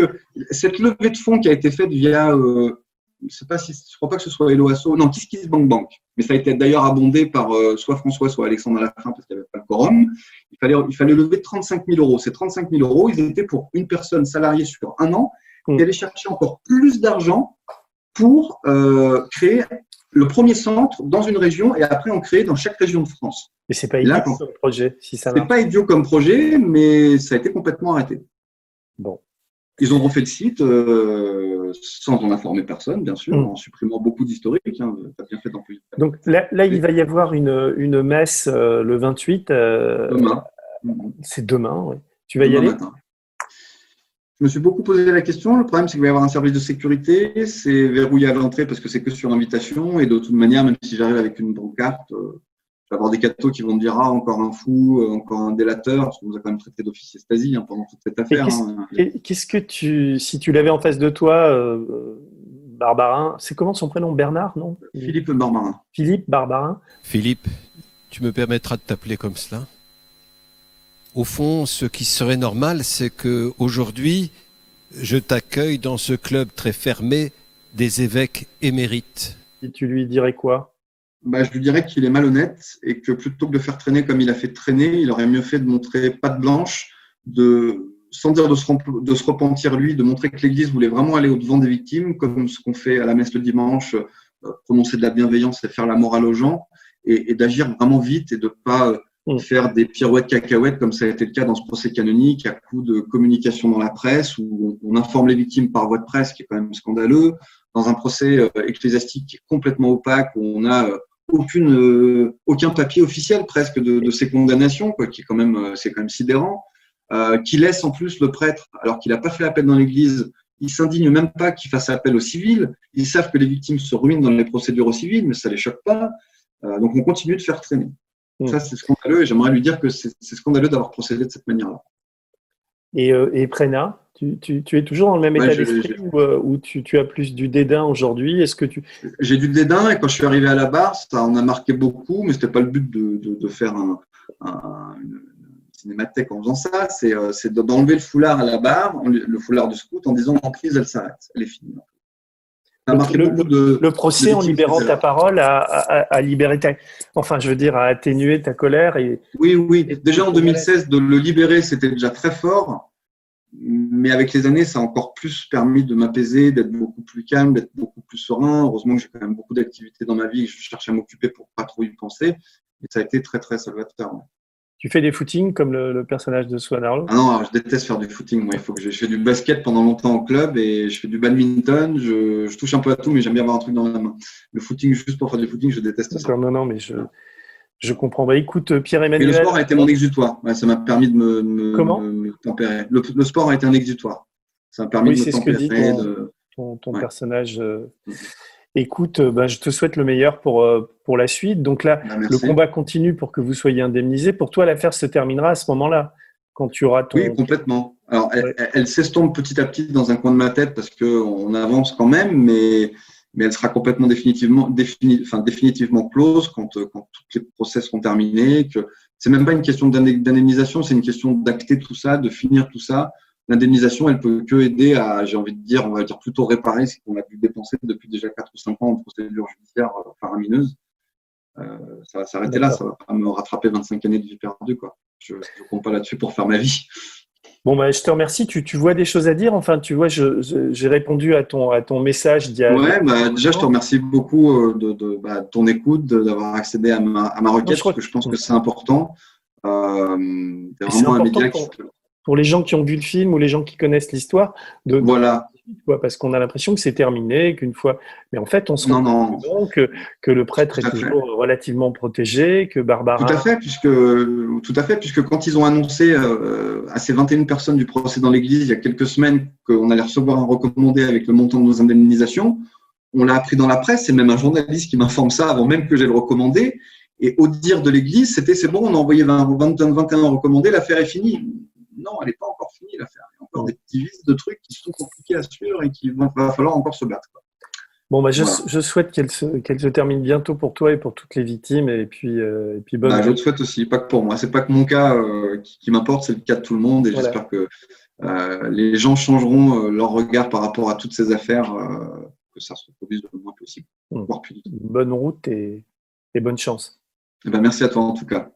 Cette levée de fonds qui a été faite via, je crois pas que ce soit Hello Asso, non, KissKissBankBank. Mais ça a été d'ailleurs abondé par soit François, soit Alexandre à la fin parce qu'il n'y avait pas le quorum. Il fallait lever 35 000 €. Ces 35 000 €, ils étaient pour une personne salariée sur 1 an qui allait chercher encore plus d'argent pour créer le premier centre dans une région et après en créer dans chaque région de France. Mais c'est pas idiot comme projet, si ça marche. C'est pas idiot comme projet, mais ça a été complètement arrêté. Bon. Ils ont refait le site sans en informer personne, bien sûr, en supprimant beaucoup d'historiques. Hein, tu as bien fait d'en plus. Donc là, il va y avoir une messe le 28. Demain. C'est demain, oui. Tu vas y aller matin. Je me suis beaucoup posé la question. Le problème, c'est qu'il va y avoir un service de sécurité. C'est verrouillé à l'entrée parce que c'est que sur invitation. Et de toute manière, même si j'arrive avec une pancarte, je vais avoir des cathos qui vont me dire « Ah, encore un fou, encore un délateur », parce qu'on nous a quand même traité d'officier Stasi pendant toute cette affaire. Qu'est-ce que si tu l'avais en face de toi, Barbarin, c'est comment son prénom? Bernard, non? Philippe Barbarin. Philippe Barbarin. Philippe, tu me permettras de t'appeler comme cela? Au fond, ce qui serait normal, c'est qu'aujourd'hui, je t'accueille dans ce club très fermé des évêques émérites. Et tu lui dirais quoi? Je lui dirais qu'il est malhonnête et que plutôt que de faire traîner comme il a fait traîner, il aurait mieux fait de montrer patte blanche, sans dire de se repentir lui, de montrer que l'Église voulait vraiment aller au-devant des victimes, comme ce qu'on fait à la messe le dimanche, prononcer de la bienveillance et faire la morale aux gens, et d'agir vraiment vite et de pas faire des pirouettes cacahuètes comme ça a été le cas dans ce procès canonique à coup de communication dans la presse où on informe les victimes par voie de presse, qui est quand même scandaleux, dans un procès ecclésiastique qui est complètement opaque où on n'a aucun papier officiel presque de ces condamnations, quoi, qui est quand même c'est quand même sidérant, qui laisse en plus le prêtre alors qu'il n'a pas fait appel dans l'Église. Ils s'indignent même pas qu'il fasse appel au civil. Ils savent que les victimes se ruinent dans les procédures au civil, mais ça les choque pas. Donc on continue de faire traîner. Ça, c'est scandaleux et j'aimerais lui dire que c'est scandaleux d'avoir procédé de cette manière-là. Et Prénat, tu es toujours dans le même état d'esprit ou tu as plus du dédain aujourd'hui? J'ai du dédain et quand je suis arrivé à la barre, ça en a marqué beaucoup, mais c'était pas le but de faire une cinémathèque en faisant ça. C'est d'enlever le foulard à la barre, le foulard du scout, en disant l'emprise, elle s'arrête, elle est finie. Le procès, en libérant ta parole, a libéré a atténué ta colère. Oui. Déjà en 2016, de le libérer, c'était déjà très fort. mais avec les années, ça a encore plus permis de m'apaiser, d'être beaucoup plus calme, d'être beaucoup plus serein. Heureusement que j'ai quand même beaucoup d'activités dans ma vie et que je cherche à m'occuper pour pas trop y penser. Et ça a été très, très salvateur. Ouais. Tu fais des footings comme le personnage de Swan Arlo? Ah non, alors, je déteste faire du footing. Moi, il faut que je fais du basket pendant longtemps au club et je fais du badminton. Je touche un peu à tout, mais j'aime bien avoir un truc dans la main. Le footing, juste pour faire du footing, je déteste ça. Non, mais je comprends. Bah, écoute, Pierre-Emmanuel. Mais le sport a été mon exutoire. Ouais, ça m'a permis de me tempérer. Le sport a été un exutoire. Ça m'a permis de me tempérer. C'est ce que dit ton personnage. Écoute, je te souhaite le meilleur pour la suite. Donc là, le combat continue pour que vous soyez indemnisés. Pour toi, l'affaire se terminera à ce moment-là, quand tu auras ton… Oui, complètement. Alors, elle s'estompe petit à petit dans un coin de ma tête parce qu'on avance quand même, mais elle sera complètement définitivement close quand tous les procès seront terminés. Que c'est même pas une question d'indemnisation, c'est une question d'acter tout ça, de finir tout ça. L'indemnisation, elle peut que aider à, j'ai envie de dire, on va dire plutôt réparer ce qu'on a dû dépenser depuis déjà 4 ou 5 ans en procédure judiciaire faramineuse. Ça va s'arrêter là, ça va pas me rattraper 25 années de vie perdue, quoi. Je compte pas là-dessus pour faire ma vie. Bon, je te remercie. Tu vois des choses à dire? Enfin, tu vois, j'ai répondu à ton message d'il y a… Ouais, déjà, je te remercie beaucoup de ton écoute, d'avoir accédé à ma requête, parce que je pense que c'est important. C'est vraiment un média pour les gens qui ont vu le film ou les gens qui connaissent l'histoire, voilà. Parce qu'on a l'impression que c'est terminé, qu'une fois… Mais en fait, on se rend compte que le prêtre est toujours relativement protégé, que Barbara… Tout à fait, puisque quand ils ont annoncé à ces 21 personnes du procès dans l'église il y a quelques semaines qu'on allait recevoir un recommandé avec le montant de nos indemnisations, on l'a appris dans la presse, c'est même un journaliste qui m'informe ça avant même que j'aie le recommandé. Et au dire de l'église, c'est bon, on a envoyé 21 recommandés, l'affaire est finie. Non, elle n'est pas encore finie, l'affaire. Il y a encore des petits vices de trucs qui sont compliqués à suivre et qu'il va falloir encore se battre, quoi. Bon, je souhaite qu'elle se termine bientôt pour toi et pour toutes les victimes. Et puis bonne… je le souhaite aussi, pas que pour moi. C'est pas que mon cas qui m'importe, c'est le cas de tout le monde. Et j'espère que les gens changeront leur regard par rapport à toutes ces affaires, que ça se reproduise le moins possible. Bonne route et bonne chance. Merci à toi en tout cas.